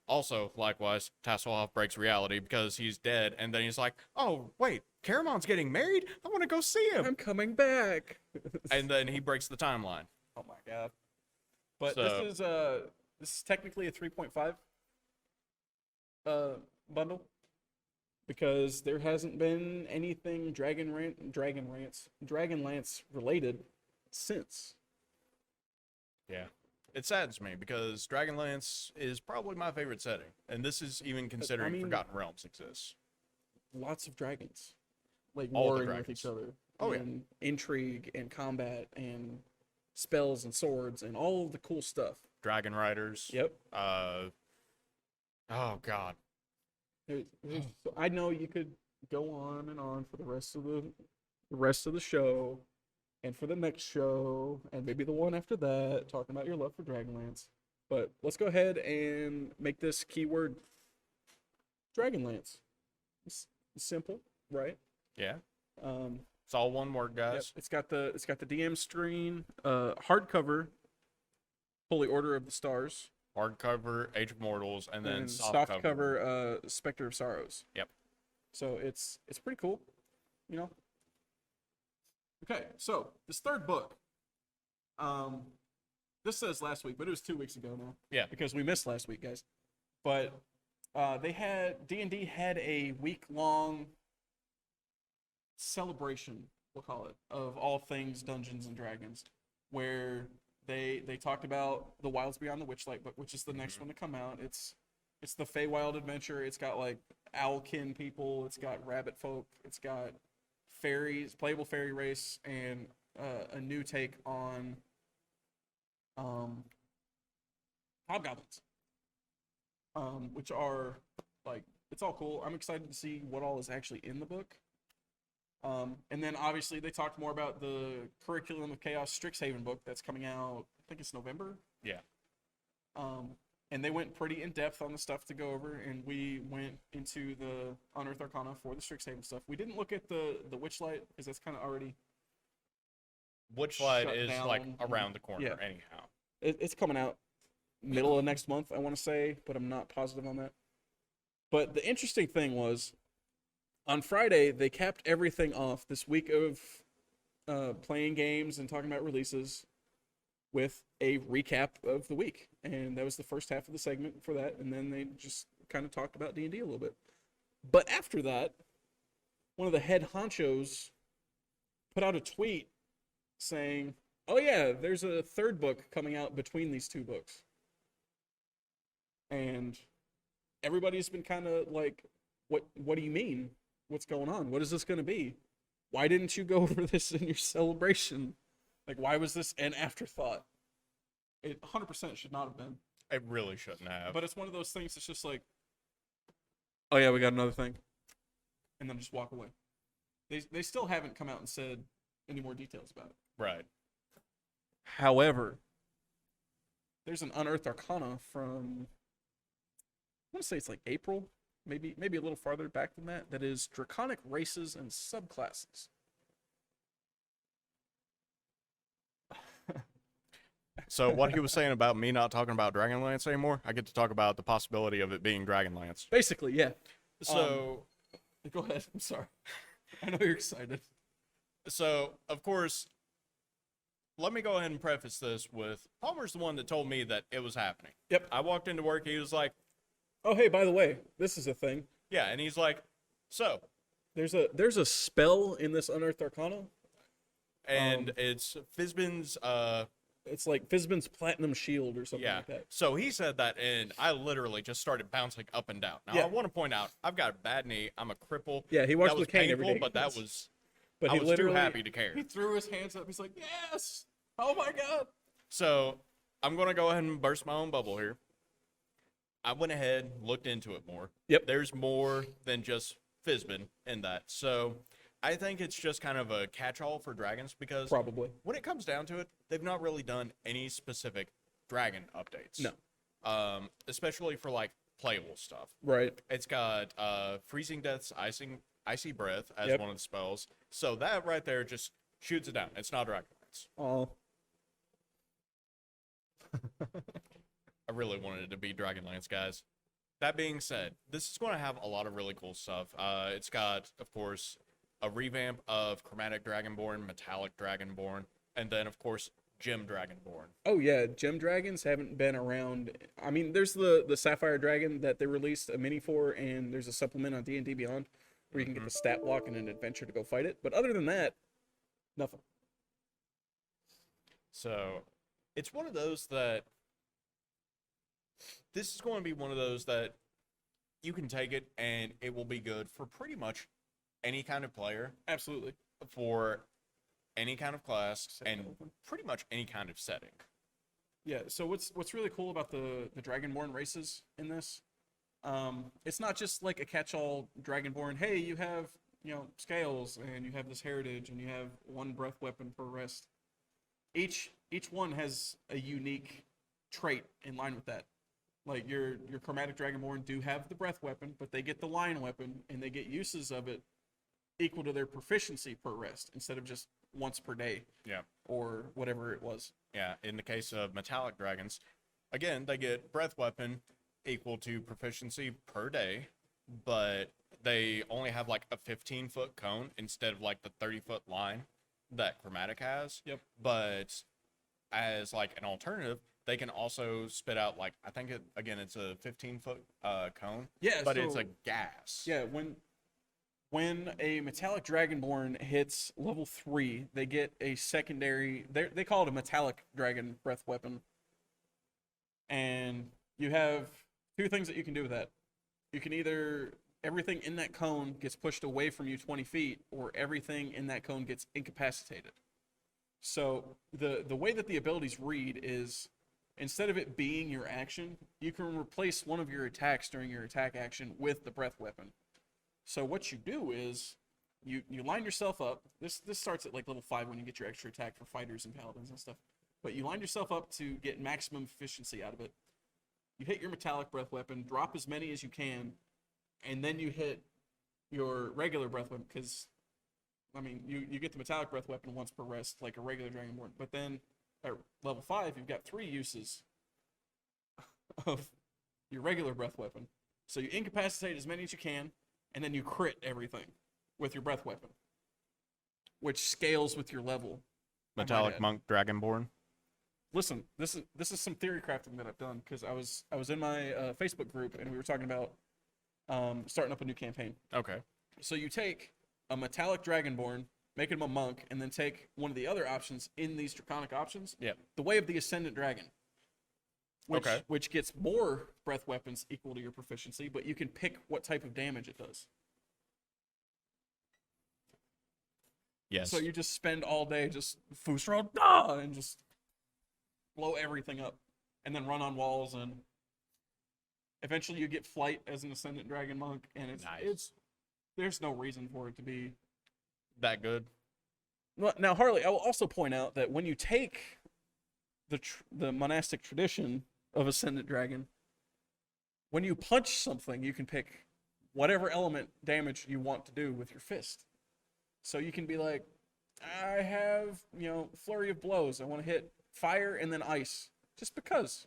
Also, likewise, Tasselhoff breaks reality because he's dead, and then he's like, oh, wait, Caramon's getting married? I want to go see him. I'm coming back. And then he breaks the timeline. Oh my god. But So- this is technically a 3.5 bundle because there hasn't been anything Dragonlance related since. Yeah. It saddens me because Dragonlance is probably my favorite setting, and this is even considering mean- Forgotten Realms exists. Lots of dragons, like All the warring with dragons. each other. Oh, yeah. and intrigue and combat and spells and swords and all of the cool stuff. Dragon Riders. Yep. Oh God. I know you could go on and on for the rest of the show, and for the next show, and maybe the one after that, talking about your love for Dragonlance. But let's go ahead and make this keyword Dragonlance. It's simple, right? Yeah. Um, It's all one word, yep, guys. it's got the DM screen, hardcover, Holy Order of the Stars, Hardcover, Age of Mortals, and then and soft cover, Spectre of Sorrows. Yep. So it's pretty cool, you know. Okay, so this third book, this says last week, but it was 2 weeks ago now. Yeah. Because we missed last week, guys. But D&D had a week-long celebration, we'll call it, of all things Dungeons and Dragons, where they talked about the Wilds Beyond the Witchlight book, which is the next one to come out. It's the Feywild adventure. It's got like owlkin people. It's got rabbit folk. It's got fairies, playable fairy race, and a new take on hobgoblins, which are like, it's all cool. I'm excited to see what all is actually in the book. And then obviously they talked more about the Curriculum of Chaos Strixhaven book that's coming out, I think it's November. Yeah. And they went pretty in depth on the stuff to go over, and we went into the Unearthed Arcana for the Strixhaven stuff. We didn't look at the Witchlight because that's kind of already Witchlight shut is down. like around the corner, Yeah. anyhow. it's coming out middle of next month, I want to say, but I'm not positive on that. But the interesting thing was, on Friday, they capped everything off this week of playing games and talking about releases with a recap of the week. And that was the first half of the segment for that. And then they just kind of talked about D&D a little bit. But after that, one of the head honchos put out a tweet saying, oh yeah, there's a third book coming out between these two books. And everybody's been kind of like, what do you mean? What's going on? What is this going to be? Why didn't you go over this in your celebration? Like, why was this an afterthought? It 100% should not have been. It really shouldn't have. But it's one of those things that's just like, oh yeah, we got another thing. and then just walk away. They still haven't come out and said any more details about it. Right. However, there's an Unearthed Arcana from, I want to say it's like April, maybe a little farther back than that, that is Draconic Races and Subclasses. So what he was saying about me not talking about Dragonlance anymore, I get to talk about the possibility of it being Dragonlance. Basically, yeah. So, Go ahead. I'm sorry. I know you're excited. So, of course, let me go ahead and preface this with Palmer's the one that told me that it was happening. Yep. I walked into work, he was like, Oh, hey, by the way, this is a thing. yeah, and he's like, so, There's a spell in this Unearthed Arcana. and it's Fizban's, It's like Fizban's Platinum Shield or something yeah. like that. So he said that, and I literally just started bouncing up and down. Now, Yeah. I want to point out, I've got a bad knee. I'm a cripple. Yeah, he walks that with was a cane painful, every day. but that was, But I he was too literally happy to care. He threw his hands up. He's like, yes! Oh my god! So I'm going to go ahead and burst my own bubble here. I went ahead, looked into it more. Yep. There's more than just Fizban in that. So I think it's just kind of a catch-all for dragons because probably. when it comes down to it, they've not really done any specific dragon updates. No. Especially for like playable stuff. Right. It's got Freezing Death's Icy Breath as Yep. one of the spells. So that right there just shoots it down. It's not Dragonlance. Oh. I really wanted it to be Dragonlance, guys. That being said, this is going to have a lot of really cool stuff. It's got, of course, a revamp of Chromatic Dragonborn, Metallic Dragonborn, and then, of course, Gem Dragonborn. Oh yeah, gem dragons haven't been around. I mean, there's the Sapphire Dragon that they released a mini for, and there's a supplement on D&D Beyond where you can get the stat block and an adventure to go fight it. But other than that, nothing. So, it's one of those that... This is going to be one of those that you can take it, and it will be good for pretty much any kind of player, Absolutely. for any kind of class, and pretty much any kind of setting. Yeah, so what's really cool about the Dragonborn races in this, it's not just like a catch-all Dragonborn, hey, you have, scales, and you have this heritage, and you have one breath weapon per rest. Each one has a unique trait in line with that. Like your Chromatic Dragonborn do have the breath weapon, but they get the line weapon, and they get uses of it equal to their proficiency per rest, instead of just once per day. Yeah. Or whatever it was. Yeah, in the case of Metallic Dragons, again, they get breath weapon equal to proficiency per day, but they only have like a 15-foot cone instead of like the 30-foot line that Chromatic has. Yep. But as like an alternative, they can also spit out like, I think it's a 15-foot cone. Yeah, But so, it's a gas. Yeah, when a Metallic Dragonborn hits level 3, they get a secondary, they call it a Metallic Dragon breath weapon. And you have two things that you can do with that. You can either, everything in that cone gets pushed away from you 20 feet, or everything in that cone gets incapacitated. So the way that the abilities read is, instead of it being your action, you can replace one of your attacks during your attack action with the breath weapon. So what you do is you line yourself up. This starts at like level 5 when you get your extra attack for fighters and paladins and stuff. But you line yourself up to get maximum efficiency out of it. You hit your metallic breath weapon, drop as many as you can, and then you hit your regular breath weapon, because I mean you get the metallic breath weapon once per rest like a regular Dragonborn. But then at level 5 you've got 3 uses of your regular breath weapon. So you incapacitate as many as you can, and then you crit everything with your breath weapon, which scales with your level. Metallic Monk Dragonborn. Listen, this is some theory crafting that I've done, because I was in my Facebook group and we were talking about starting up a new campaign. Okay. So you take a Metallic Dragonborn, make him a monk, and then take one of the other options in these Draconic options. Yeah. The Way of the Ascendant Dragon. Which gets more breath weapons equal to your proficiency, but you can pick what type of damage it does. Yes. So you just spend all day just Fusro da and just blow everything up, and then run on walls, and eventually you get flight as an Ascendant Dragon monk, and Nice. it's there's no reason for it to be. That good? Well, now, Harley, I will also point out that when you take the monastic tradition of Ascendant Dragon, when you punch something, you can pick whatever element damage you want to do with your fist. So you can be like, I have, flurry of blows. I want to hit fire and then ice, just because.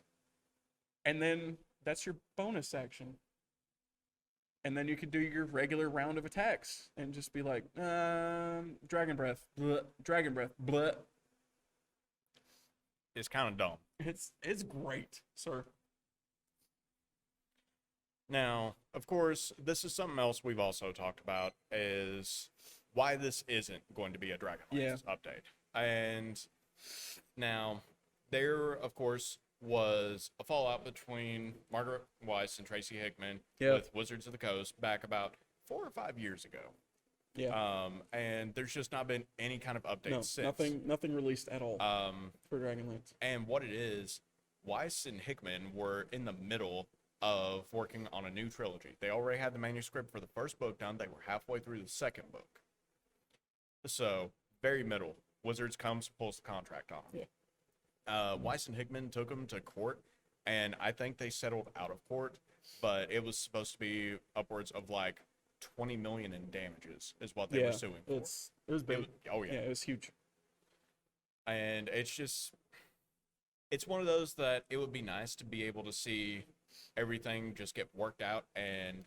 And then that's your bonus action. And then you could do your regular round of attacks and just be like, Dragon Breath, bleh, Dragon Breath, bleh. It's kind of dumb. It's great, sir. Now, of course, this is something else we've also talked about, is why this isn't going to be a Dragonlance update. And now, there, of course, was a fallout between Margaret Weiss and Tracy Hickman with Wizards of the Coast back about 4 or 5 years ago. Yeah. And there's just not been any kind of update since. Nothing released at all for Dragonlance. And what it is, Weiss and Hickman were in the middle of working on a new trilogy. They already had the manuscript for the first book done. They were halfway through the second book. So, very middle. Wizards comes, pulls the contract on them. Yeah. Weiss and Hickman took them to court, and I think they settled out of court, but it was supposed to be upwards of like 20 million in damages is what they were suing for. It was big. Oh, yeah. Yeah, it was huge. And it's one of those that it would be nice to be able to see everything just get worked out and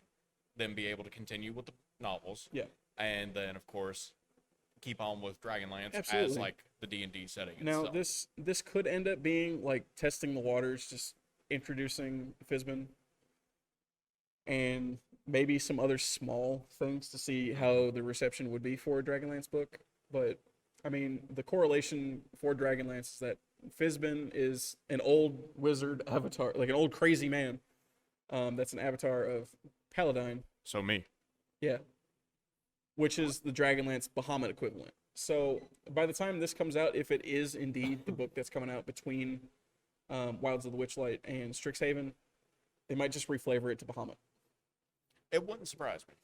then be able to continue with the novels. Yeah. And then, of course, keep on with Dragonlance Absolutely. as like the D&D setting Now, itself. this could end up being like testing the waters, just introducing Fizban and maybe some other small things to see how the reception would be for a Dragonlance book. But I mean, the correlation for Dragonlance is that Fizban is an old wizard avatar, like an old crazy man. That's an avatar of Paladine. So me. Yeah. Which is the Dragonlance Bahamut equivalent. So by the time this comes out, if it is indeed the book that's coming out between Wilds of the Witchlight and Strixhaven, they might just reflavor it to Bahamut. It wouldn't surprise me.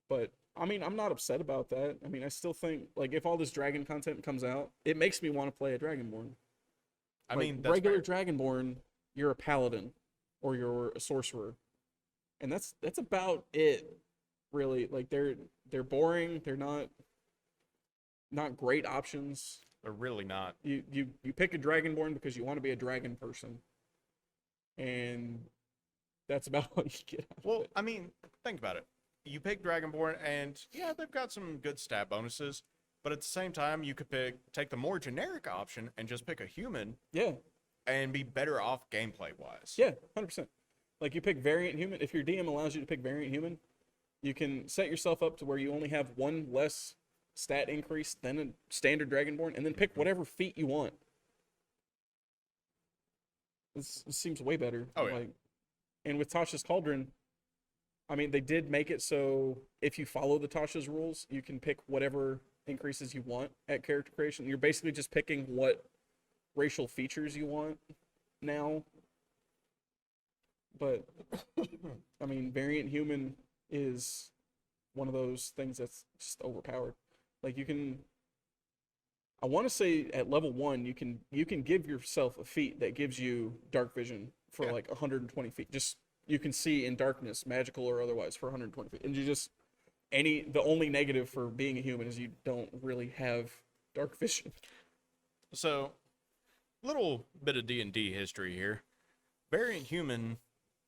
But I mean, I'm not upset about that. I mean, I still think like if all this dragon content comes out, it makes me want to play a Dragonborn. I Like, mean, that's regular fair. Dragonborn, you're a paladin or you're a sorcerer, and that's about it. Really, like they're boring. They're not great options. They're really not. You pick a Dragonborn because you want to be a dragon person, and that's about what you get out of Well, it. I mean, think about it. You pick Dragonborn, and yeah, they've got some good stat bonuses, but at the same time, you could take the more generic option and just pick a human Yeah, and be better off gameplay wise. yeah, 100%. Like you pick variant human. If your DM allows you to pick variant human, you can set yourself up to where you only have one less stat increase than a standard Dragonborn, and then pick whatever feat you want. This seems way better. Oh, yeah. And with Tasha's Cauldron, I mean, they did make it so if you follow the Tasha's rules, you can pick whatever increases you want at character creation. You're basically just picking what racial features you want now. But, I mean, variant human is one of those things that's just overpowered. Like you can, I want to say at level 1, you can give yourself a feat that gives you dark vision for like 120 feet. Just you can see in darkness, magical or otherwise, for 120 feet. And you just the only negative for being a human is you don't really have dark vision. So, little bit of D&D history here. Variant human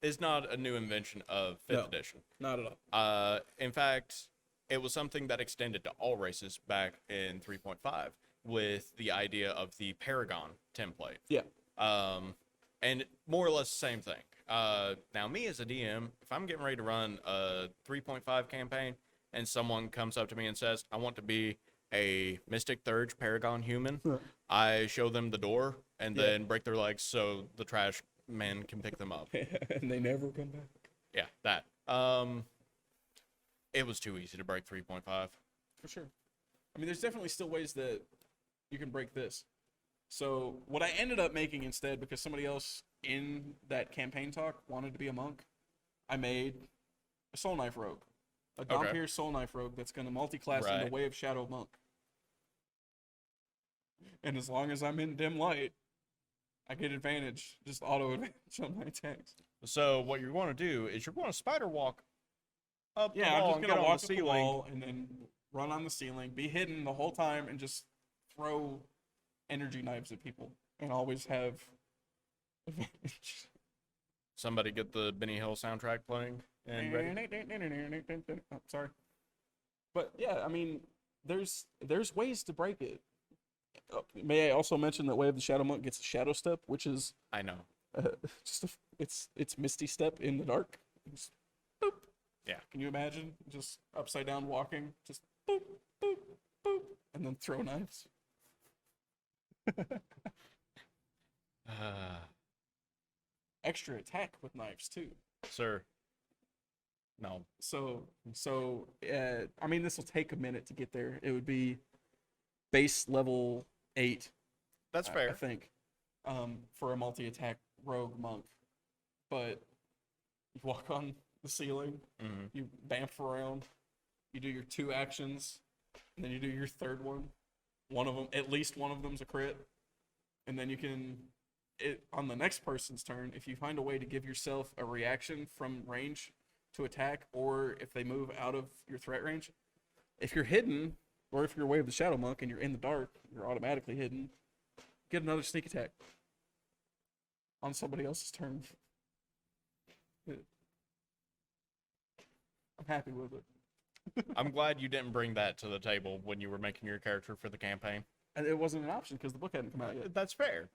is not a new invention of 5th edition. Not at all. In fact, it was something that extended to all races back in 3.5 with the idea of the Paragon template. Yeah. And more or less the same thing. Now, me as a DM, if I'm getting ready to run a 3.5 campaign and someone comes up to me and says, I want to be a Mystic Thurge Paragon human, I show them the door and then break their legs so the trash men can pick them up. And they never come back. Yeah, that. It was too easy to break 3.5. For sure. I mean, there's definitely still ways that you can break this. So what I ended up making instead, because somebody else in that campaign talk wanted to be a monk, I made a Soul Knife Rogue. a Dompier Soul Knife Rogue that's going to multi-class Right. into Way of Shadow Monk. And as long as I'm in dim light, I get advantage, just auto advantage on my attacks. So what you want to do is you're going to spider walk up the Yeah, wall I'm and just get gonna on walk the up the ceiling. wall and then run on the ceiling, be hidden the whole time, and just throw energy knives at people, and always have advantage. Somebody get the Benny Hill soundtrack playing and ready. Oh, sorry, but yeah, I mean, there's ways to break it. May I also mention that Way of the Shadow Monk gets a Shadow Step, which is I know. just it's Misty Step in the dark. Just boop. Yeah. Can you imagine just upside down walking, just boop boop boop, and then throw knives? Extra attack with knives too. Sir. No. So I mean, this will take a minute to get there. It would be base level 8. That's fair. I think, for a multi-attack rogue monk. But you walk on the ceiling, you bamf around, you do your 2 actions, and then you do your 3rd one. One of them, at least one of them's a crit, and then you can, on the next person's turn, if you find a way to give yourself a reaction from range to attack, or if they move out of your threat range, if you're hidden, or if you're Way of the Shadow Monk and you're in the dark, you're automatically hidden, get another sneak attack on somebody else's turn. I'm happy with it. I'm glad you didn't bring that to the table when you were making your character for the campaign. And it wasn't an option because the book hadn't come out yet. That's fair.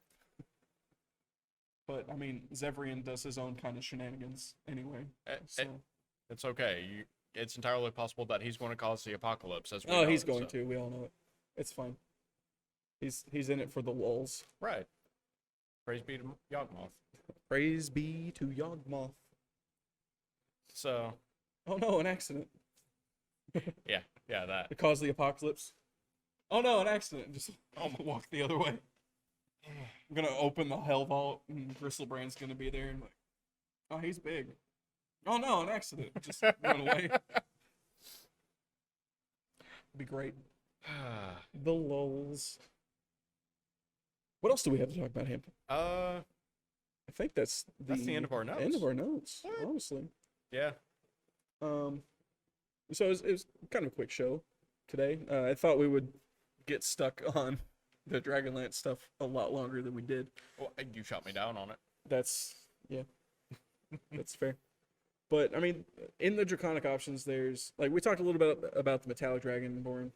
But, I mean, Zevrian does his own kind of shenanigans anyway. So. It's okay. It's entirely possible that he's going to cause the apocalypse. As we Oh, know, he's going so. to. We all know it. It's fine. He's in it for the lulz. Right. Praise be to Yawgmoth. Praise be to Yawgmoth. So. Oh no, an accident. Yeah, that. To cause the apocalypse. Oh no, an accident. Just walk the other way. I'm gonna open the hell vault and Bristlebrand's gonna be there and like, oh, he's big. Oh no, an accident. Just run away. Be great. The lulz. What else do we have to talk about, Hampton? Uh, I think that's the end of our notes. End of our notes, What? honestly. Yeah. So it was kind of a quick show today. I thought we would get stuck on the Dragonlance stuff a lot longer than we did. Well, you shot me down on it. That's that's fair. But I mean, in the Draconic options, there's like we talked a little bit about the Metallic Dragonborn.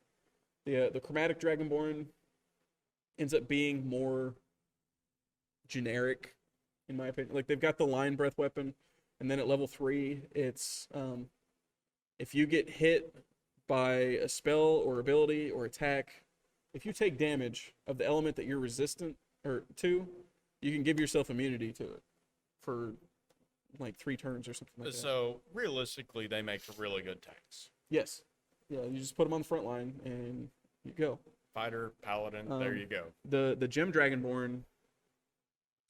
The Chromatic Dragonborn ends up being more generic, in my opinion. Like they've got the Line Breath weapon, and then at level 3, it's if you get hit by a spell or ability or attack, if you take damage of the element that you're resistant to, you can give yourself immunity to it for like 3 turns or something like that. So realistically, they make a really good tanks. Yes. Yeah, you just put them on the front line and you go. Fighter, paladin, there you go. The Gem Dragonborn,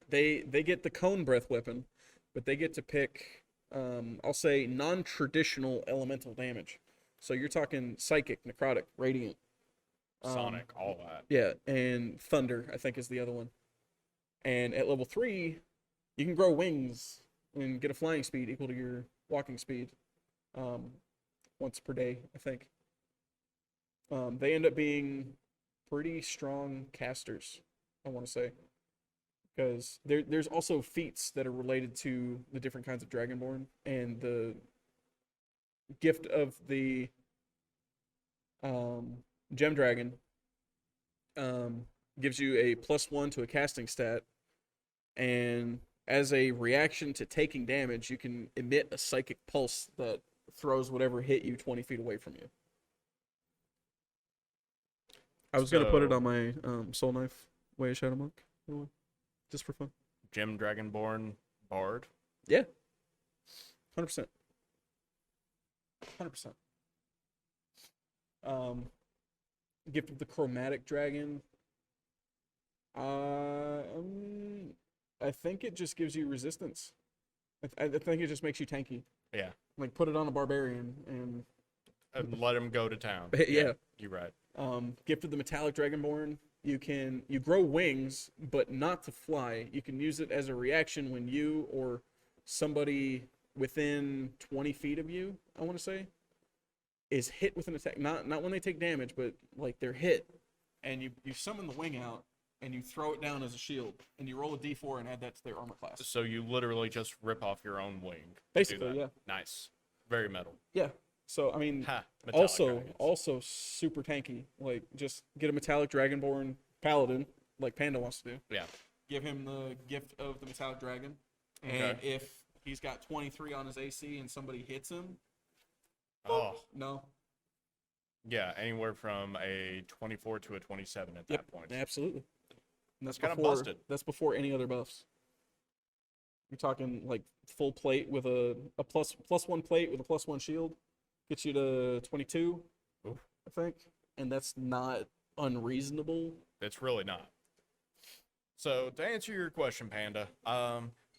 they get the Cone Breath weapon, but they get to pick, I'll say, non-traditional elemental damage. So you're talking Psychic, Necrotic, Radiant. Sonic, all that. Yeah, and Thunder, I think, is the other one. And at level 3, you can grow wings and get a flying speed equal to your walking speed once per day, I think. They end up being pretty strong casters, I want to say. Because there's also feats that are related to the different kinds of Dragonborn. And the gift of the Gem Dragon gives you a +1 to a casting stat. And as a reaction to taking damage, you can emit a psychic pulse that throws whatever hit you 20 feet away from you. I was going to put it on my Soul Knife Way of Shadow Monk. Just for fun. Gem Dragonborn Bard. Yeah. 100%. 100%. Gift of the Chromatic Dragon. I think it just gives you resistance. I think it just makes you tanky. Yeah. Like, put it on a Barbarian, and And let him go to town. Yeah. You're right. Gift of the Metallic Dragonborn. You grow wings, but not to fly. You can use it as a reaction when you or somebody within 20 feet of you, I want to say, is hit with an attack. Not when they take damage, but like they're hit, and you summon the wing out and you throw it down as a shield, and you roll a d4 and add that to their armor class. So you literally just rip off your own wing. to do Basically, that. yeah. Nice. Very metal. Yeah. So I mean, Metallic dragons. also super tanky. Like just get a Metallic Dragonborn Paladin, like Panda wants to do. Yeah. Give him the gift of the Metallic Dragon, Okay. and if he's got 23 on his AC and somebody hits him, Oh. no. Yeah, anywhere from a 24 to a 27 at that point. Absolutely. And that's Kinda before, busted. That's before any other buffs. You're talking like full plate with a plus one plate with a +1 shield, gets you to 22, Oof. I think, and that's not unreasonable. It's really not. So to answer your question, Panda,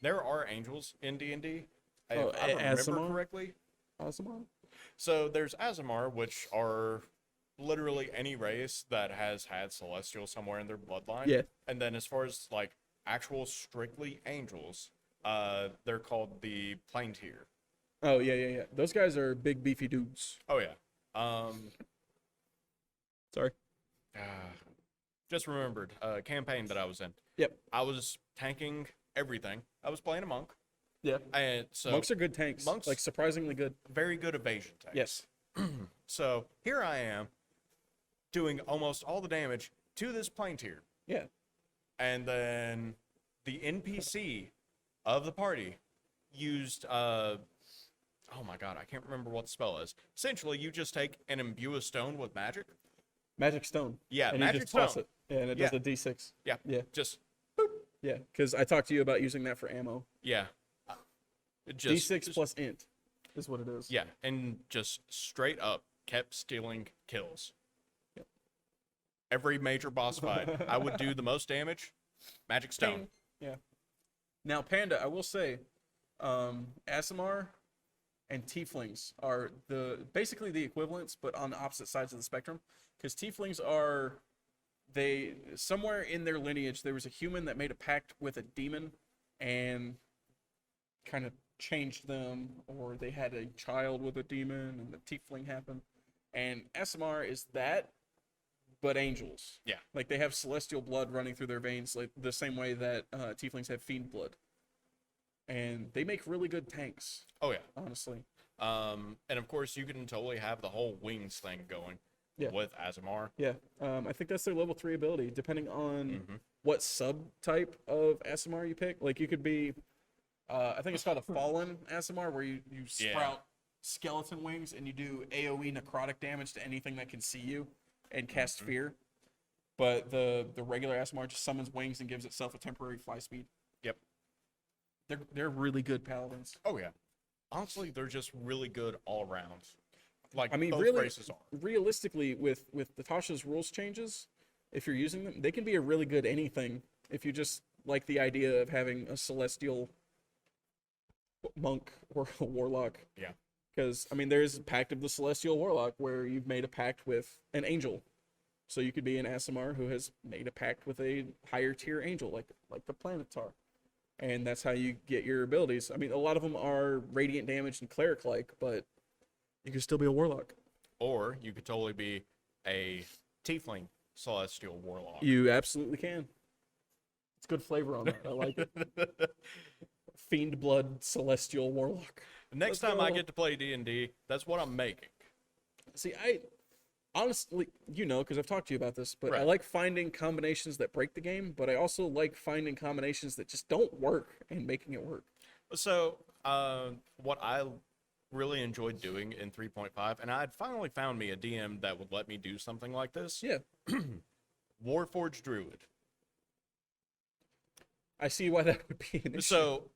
there are angels in D&D. If Oh, I remember Aasimar? correctly. Awesome. So there's Aasimar, which are literally any race that has had Celestial somewhere in their bloodline. Yeah. And then as far as like actual strictly angels, they're called the plane tier. Oh yeah. Those guys are big beefy dudes. Oh yeah. Sorry. Just remembered a campaign that I was in. Yep. I was tanking everything. I was playing a monk, Yeah. and so Monks are good tanks. monks- Like surprisingly good. very good evasion tank. Yes. So here I am, doing almost all the damage to this plane tier, Yeah. and then the NPC of the party used oh my god, I can't remember what the spell is. Essentially, you just take and imbue a stone with magic. Magic stone. Yeah, And magic you just toss stone. it. Yeah, and it does a D6. Yeah, Yeah. just Yeah. Because I talked to you about using that for ammo. yeah. It just D6 plus int is what it is. Yeah, and just straight up kept stealing kills. Yep. Every major boss fight, I would do the most damage. Magic stone. Yeah. Now, Panda, I will say, Aasimar and Tieflings are basically the equivalents, but on the opposite sides of the spectrum. Because Tieflings are, somewhere in their lineage, there was a human that made a pact with a demon and kind of changed them, or they had a child with a demon and the Tiefling happened. And Aasimar is that, but angels. Yeah. Like they have celestial blood running through their veins, like the same way that Tieflings have fiend blood. And they make really good tanks, Oh yeah. honestly. And of course you can totally have the whole wings thing going. Yeah. With Aasimar. Yeah. I think that's their level 3 ability, depending on Mhm. what subtype of Aasimar you pick. Like you could be, I think it's called a fallen Aasimar, where you Yeah. sprout skeleton wings and you do AoE necrotic damage to anything that can see you and cast fear. But the regular Aasimar just summons wings and gives itself a temporary fly speed. Yep. They're really good paladins. Oh yeah. Honestly, they're just really good all around. Like I mean, both really, races are. realistically, with Natasha's rules changes, if you're using them, they can be a really good anything. If you just like the idea of having a celestial monk or a warlock. Yeah. Because, I mean, there's a Pact of the Celestial Warlock where you've made a pact with an angel. So you could be an Aasimar who has made a pact with a higher tier angel, like the Planetar. And that's how you get your abilities. I mean, a lot of them are radiant damage and cleric-like, but you can still be a warlock. Or you could totally be a tiefling celestial warlock. You absolutely can. It's good flavor on that. I like it. Fiend blood celestial warlock. Next Let's time I go. get to play D&D, that's what I'm making. See, I honestly, because I've talked to you about this, but I Right. like finding combinations that break the game, but I also like finding combinations that just don't work and making it work. So, what I really enjoyed doing in 3.5, and I'd finally found me a DM that would let me do something like this. Yeah. Warforged Druid. I see why that would be an issue. So,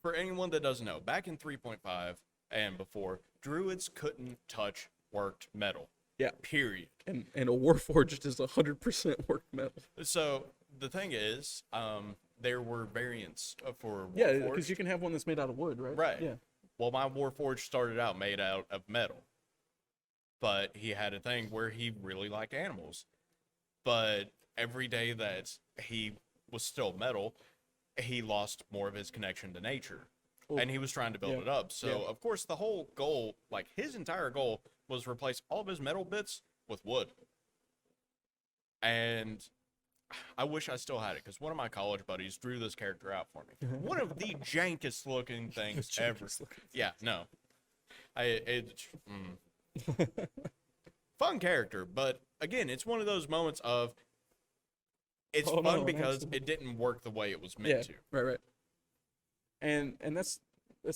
for anyone that doesn't know, back in 3.5 and before, Druids couldn't touch worked metal. Yeah. Period. And a Warforged is 100% worked metal. So, the thing is, there were variants for Warforged. Yeah, because you can have one that's made out of wood, right? Right. Yeah. Well, my Warforged started out made out of metal. but he had a thing where he really liked animals. But every day that he was still metal, he lost more of his connection to nature. Ooh. And he was trying to build Yeah. it up. So, Yeah. of course, the whole goal, like his entire goal, was replace all of his metal bits with wood. And I wish I still had it, because one of my college buddies drew this character out for me. One of the jankest looking things ever. Yeah, no. Fun character, but again, it's one of those moments of it's fun because absolutely. it didn't work the way it was meant to. Right. And that's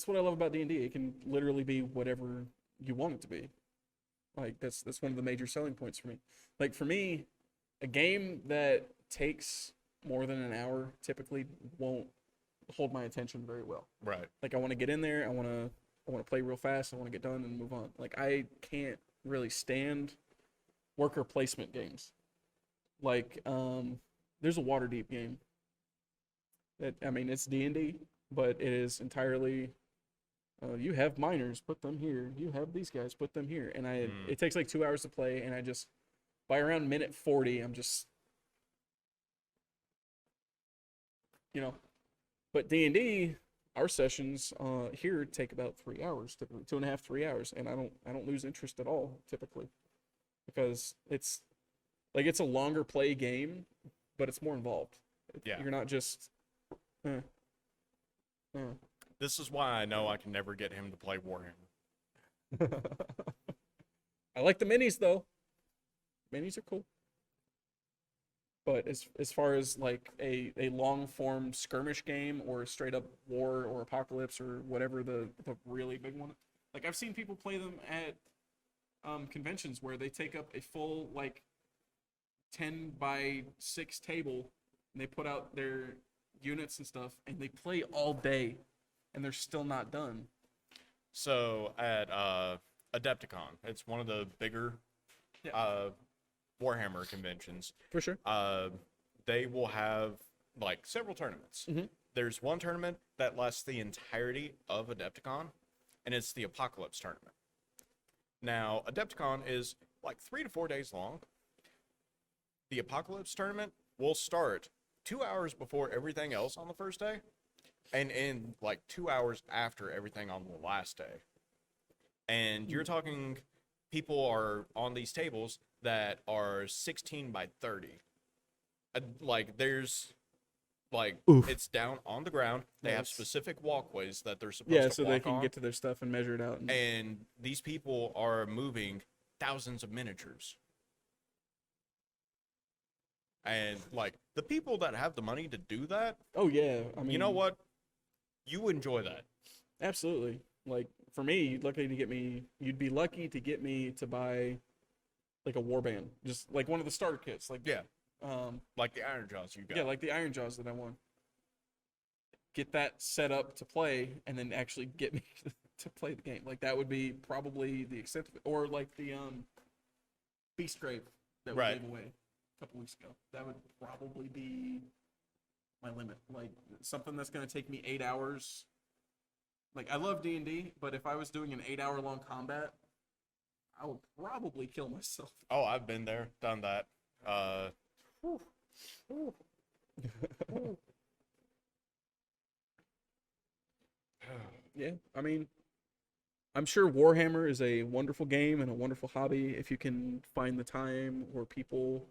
what I love about D&D. It can literally be whatever you want it to be. Like that's one of the major selling points for me. Like for me, a game that takes more than an hour typically won't hold my attention very well. Right. Like I want to get in there, I want to play real fast, I want to get done and move on. Like I can't really stand worker placement games. Like there's a Waterdeep game that, I mean, it's D&D, but it is entirely you have miners, put them here. You have these guys, put them here. And it takes like 2 hours to play, and I just, by around minute 40, I'm just, But D&D, our sessions here take about 3 hours, typically 2.5, 3 hours, and I don't lose interest at all typically, because it's a longer play game, but it's more involved. Yeah. You're not just. This is why I know I can never get him to play Warhammer. I like the minis though. Minis are cool. But as far as like a long form skirmish game or a straight up war or apocalypse or whatever the really big one, like I've seen people play them at conventions where they take up a full like 10x6 table and they put out their units and stuff and they play all day and they're still not done. So at Adepticon, it's one of the bigger Warhammer conventions. For sure. They will have like several tournaments. Mm-hmm. There's one tournament that lasts the entirety of Adepticon, and it's the Apocalypse tournament. Now, Adepticon is like 3 to 4 days long. The Apocalypse tournament will start 2 hours before everything else on the first day, and end like 2 hours after everything on the last day. And you're talking people are on these tables that are 16 by 30. Like there's like Oof. It's down on the ground. They have Yes. specific walkways that they're supposed to walk So they can on. get to their stuff and measure it out. And these people are moving thousands of miniatures. And like the people that have the money to do that, Oh yeah, I mean, you know what? You enjoy that. Absolutely. Like for me, you'd be lucky to get me to buy like a warband, just like one of the starter kits, like Yeah. Like the Iron Jaws you got. yeah, like the Iron Jaws that I won. Get that set up to play, and then actually get me to play the game. Like that would be probably the extent of it, or like the Beast Grave that we Right. gave away a couple weeks ago. That would probably be my limit. Like something that's gonna take me 8 hours. Like I love D&D, but if I was doing an 8-hour long combat, I would probably kill myself. Oh, I've been there, done that. Yeah, I mean, I'm sure Warhammer is a wonderful game and a wonderful hobby if you can find the time or people,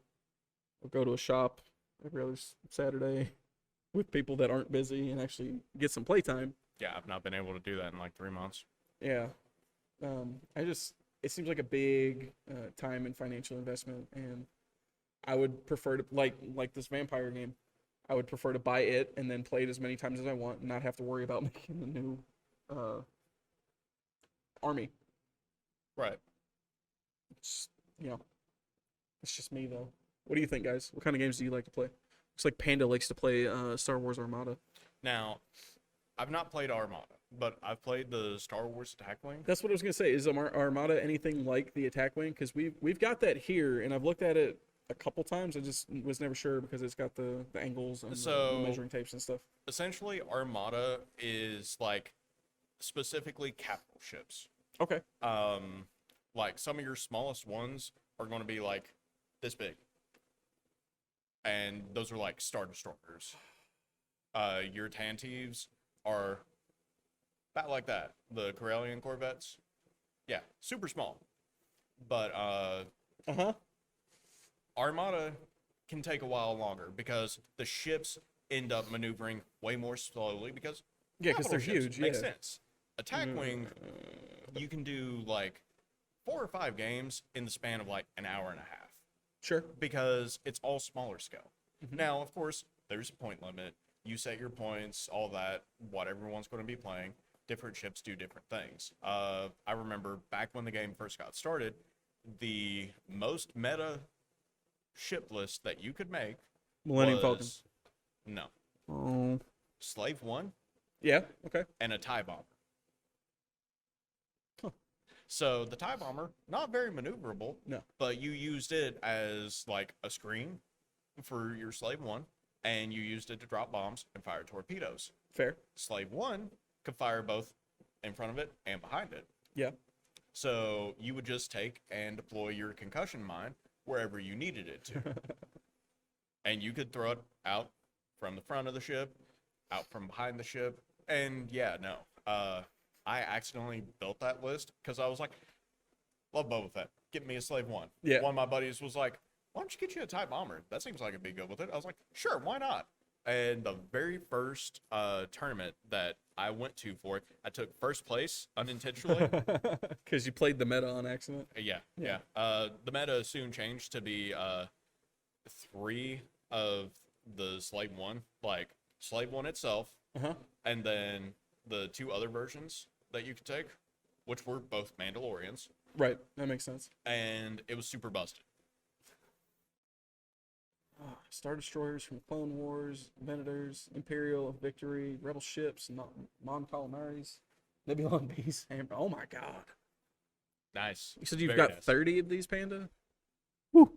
or go to a shop every other Saturday with people that aren't busy and actually get some playtime. Yeah, I've not been able to do that in like 3 months. Yeah, it seems like a big time and financial investment, and I would prefer to like this vampire game. I would prefer to buy it and then play it as many times as I want and not have to worry about making a new army. Right. It's, it's just me though. What do you think, guys? What kind of games do you like to play? Looks like Panda likes to play Star Wars Armada. Now, I've not played Armada, but I've played the Star Wars Attack Wing. That's what I was gonna say. Is Armada anything like the Attack Wing? Because we've got that here, and I've looked at it a couple times. I just was never sure because it's got the angles and the measuring tapes and stuff. Essentially, Armada is like specifically capital ships. Okay. like some of your smallest ones are going to be like this big, and those are like Star Destroyers. Your Tantives are about like that. The Corellian corvettes, yeah, super small. But Armada can take a while longer because the ships end up maneuvering way more slowly because because they're capital ships huge. makes Yeah. sense. Attack wing, you can do like 4 or 5 games in the span of like an hour and a half Sure. because it's all smaller scale. Now, of course, there's a point limit. You set your points, all that, what everyone's going to be playing. Different ships do different things. I remember back when the game first got started, the most meta ship list that you could make Millennium Falcon. was no Oh. Slave 1 Yeah. Okay. and a TIE bomber. Huh. So the TIE bomber, not very maneuverable, No. but you used it as like a screen for your Slave 1, and you used it to drop bombs and fire torpedoes. Fair. Slave 1 could fire both in front of it and behind it. Yeah. So you would just take and deploy your concussion mine wherever you needed it to. And you could throw it out from the front of the ship, out from behind the ship. And yeah, no. I accidentally built that list because I was like, love Boba Fett. Get me a Slave 1. Yeah. One of my buddies was like, why don't you get you a TIE bomber? That seems like it'd be good with it. I was like, sure, why not? And the very first tournament that I went to for it, I took first place unintentionally. Because you played the meta on accident. Yeah. Yeah. The meta soon changed to be 3 of the Slave 1, like Slave 1 itself, and then the 2 other versions that you could take, which were both Mandalorians, Right. That makes sense. and it was super busted. Star Destroyers from Clone Wars, Venators, Imperial of Victory, Rebel ships, Mon Calamaris, Nebulon Base. Oh my god. Nice. You said you've Very got nice. 30 of these, Panda? Woo.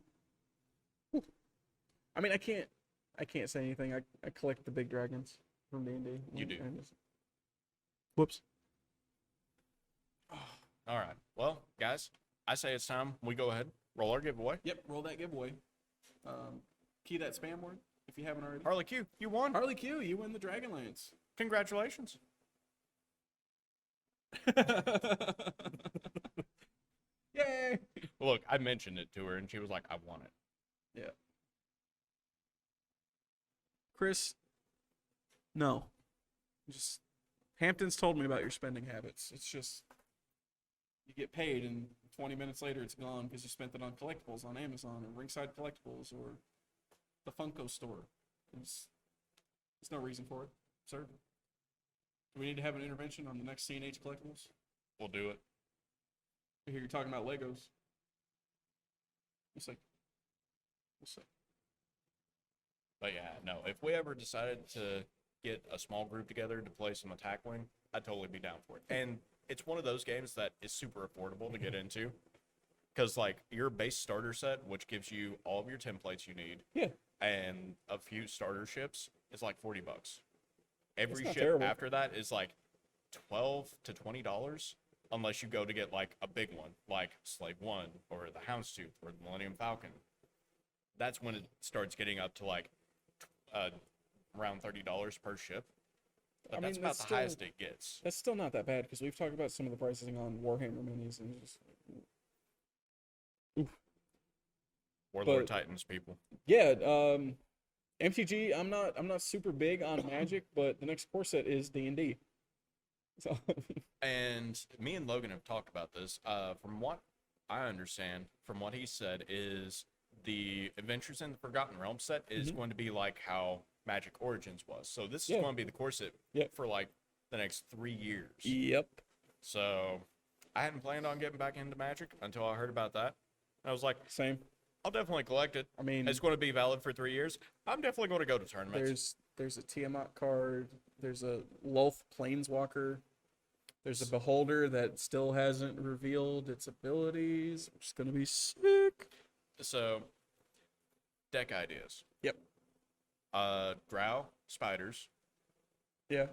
Woo. I mean, I can't say anything. I collect the big dragons from D&D. You do. Whoops. All right. Well, guys, I say it's time we go ahead, roll our giveaway. Yep, roll that giveaway. Key that spam word if you haven't already. Harley Q, you won. Harley Q, you win the Dragonlance. Congratulations. Yay! Look, I mentioned it to her, and she was like, I want it. Yeah. Chris, no. Just Hampton's told me about your spending habits. It's just You get paid, and 20 minutes later it's gone because you spent it on collectibles on Amazon or Ringside Collectibles or the Funko store. There's no reason for it, sir. Do we need to have an intervention on the next CNH Collectibles? We'll do it. I hear you're talking about Legos. It's like, we'll see. But yeah, no, if we ever decided to get a small group together to play some Attack Wing, I'd totally be down for it. And it's one of those games that is super affordable to get into. Because, like, your base starter set, which gives you all of your templates you need, yeah. and a few starter ships, is like $40. Every not ship terrible. after that is like $12 to $20, unless you go to get like a big one, like Slave 1 or the Houndstooth or the Millennium Falcon. That's when it starts getting up to like around $30 per ship. But that's about the highest it gets. That's still not that bad because we've talked about some of the pricing on Warhammer minis and just Warlord but- Titans, people. yeah. MTG. I'm not super big on Magic, but the next core set is D&D. So And me and Logan have talked about this. From what I understand, from what he said, is the Adventures in the Forgotten Realms set is going to be like how Magic Origins was. So this is Yeah. going to be the core set Yep. for like the next 3 years. yep. So I hadn't planned on getting back into Magic until I heard about that. And I was like, Same. I'll definitely collect it. I mean, It's going to be valid for 3 years. I'm definitely going to go to tournaments. there's a Tiamat card. There's a Lolth Planeswalker. There's a Beholder that still hasn't revealed its abilities, which is gonna be sick. So, deck ideas. Yep. Drow, spiders, Yeah.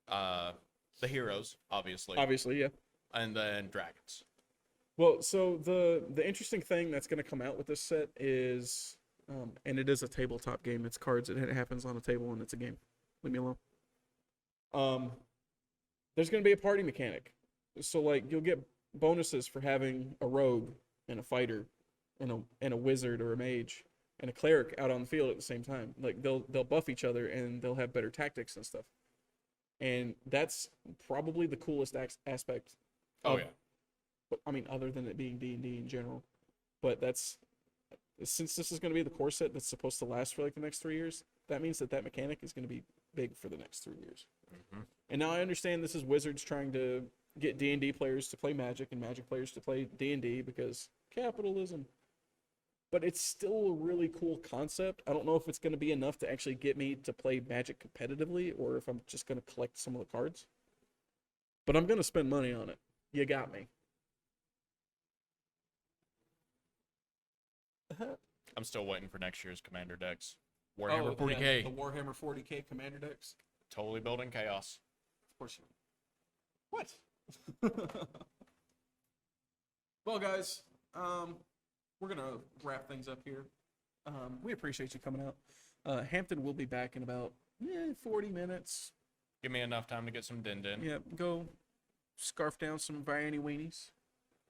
the heroes, obviously, Obviously, yeah. and then dragons. Well, so the interesting thing that's going to come out with this set is, and it is a tabletop game. It's cards. It happens on a table, and it's a game. Leave me alone. There's going to be a party mechanic. So like you'll get bonuses for having a rogue and a fighter, and a wizard or a mage and a cleric out on the field at the same time. Like they'll buff each other and they'll have better tactics and stuff. And that's probably the coolest aspect. Oh of, yeah. But I mean, other than it being D&D in general, but that's since this is going to be the core set that's supposed to last for like the next 3 years. That means that mechanic is going to be big for the next 3 years. Mm-hmm. And now I understand this is Wizards trying to get D&D players to play Magic and Magic players to play D&D because capitalism. But it's still a really cool concept. I don't know if it's going to be enough to actually get me to play Magic competitively or if I'm just going to collect some of the cards. But I'm going to spend money on it. You got me. I'm still waiting for next year's Commander decks. Warhammer 40K. Yeah, the Warhammer 40K Commander decks. Totally building chaos. Of course you What? Well, guys, we're going to wrap things up here. We appreciate you coming out. Hampton will be back in about 40 minutes. Give me enough time to get some din. Yeah, go scarf down some Brianny weenies.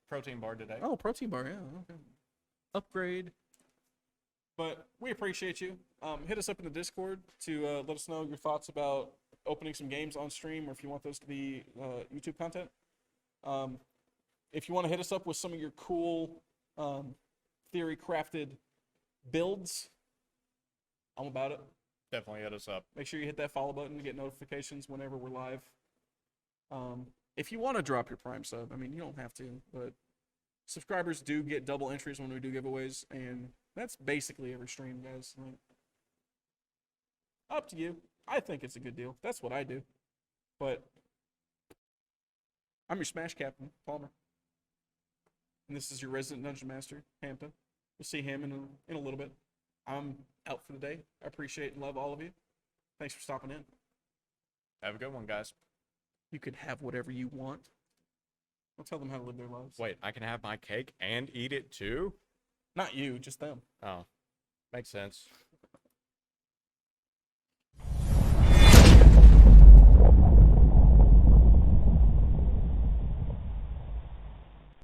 Protein bar today. Oh, protein bar, yeah, okay. Upgrade. But we appreciate you. Hit us up in the Discord to let us know your thoughts about opening some games on stream or if you want those to be YouTube content. If you want to hit us up with some of your cool theory crafted builds, I'm about it. Definitely hit us up. Make sure you hit that follow button to get notifications whenever we're live. If you want to drop your Prime sub, I mean, you don't have to, but subscribers do get double entries when we do giveaways, and that's basically every stream, guys. Like, up to you. I think it's a good deal. That's what I do. But I'm your Smash Captain, Palmer. And this is your resident Dungeon Master, Hampton. We'll see him in a little bit. I'm out for the day. I appreciate and love all of you. Thanks for stopping in. Have a good one, guys. You could have whatever you want. I'll tell them how to live their lives. Wait, I can have my cake and eat it too? Not you, just them. Oh, makes sense.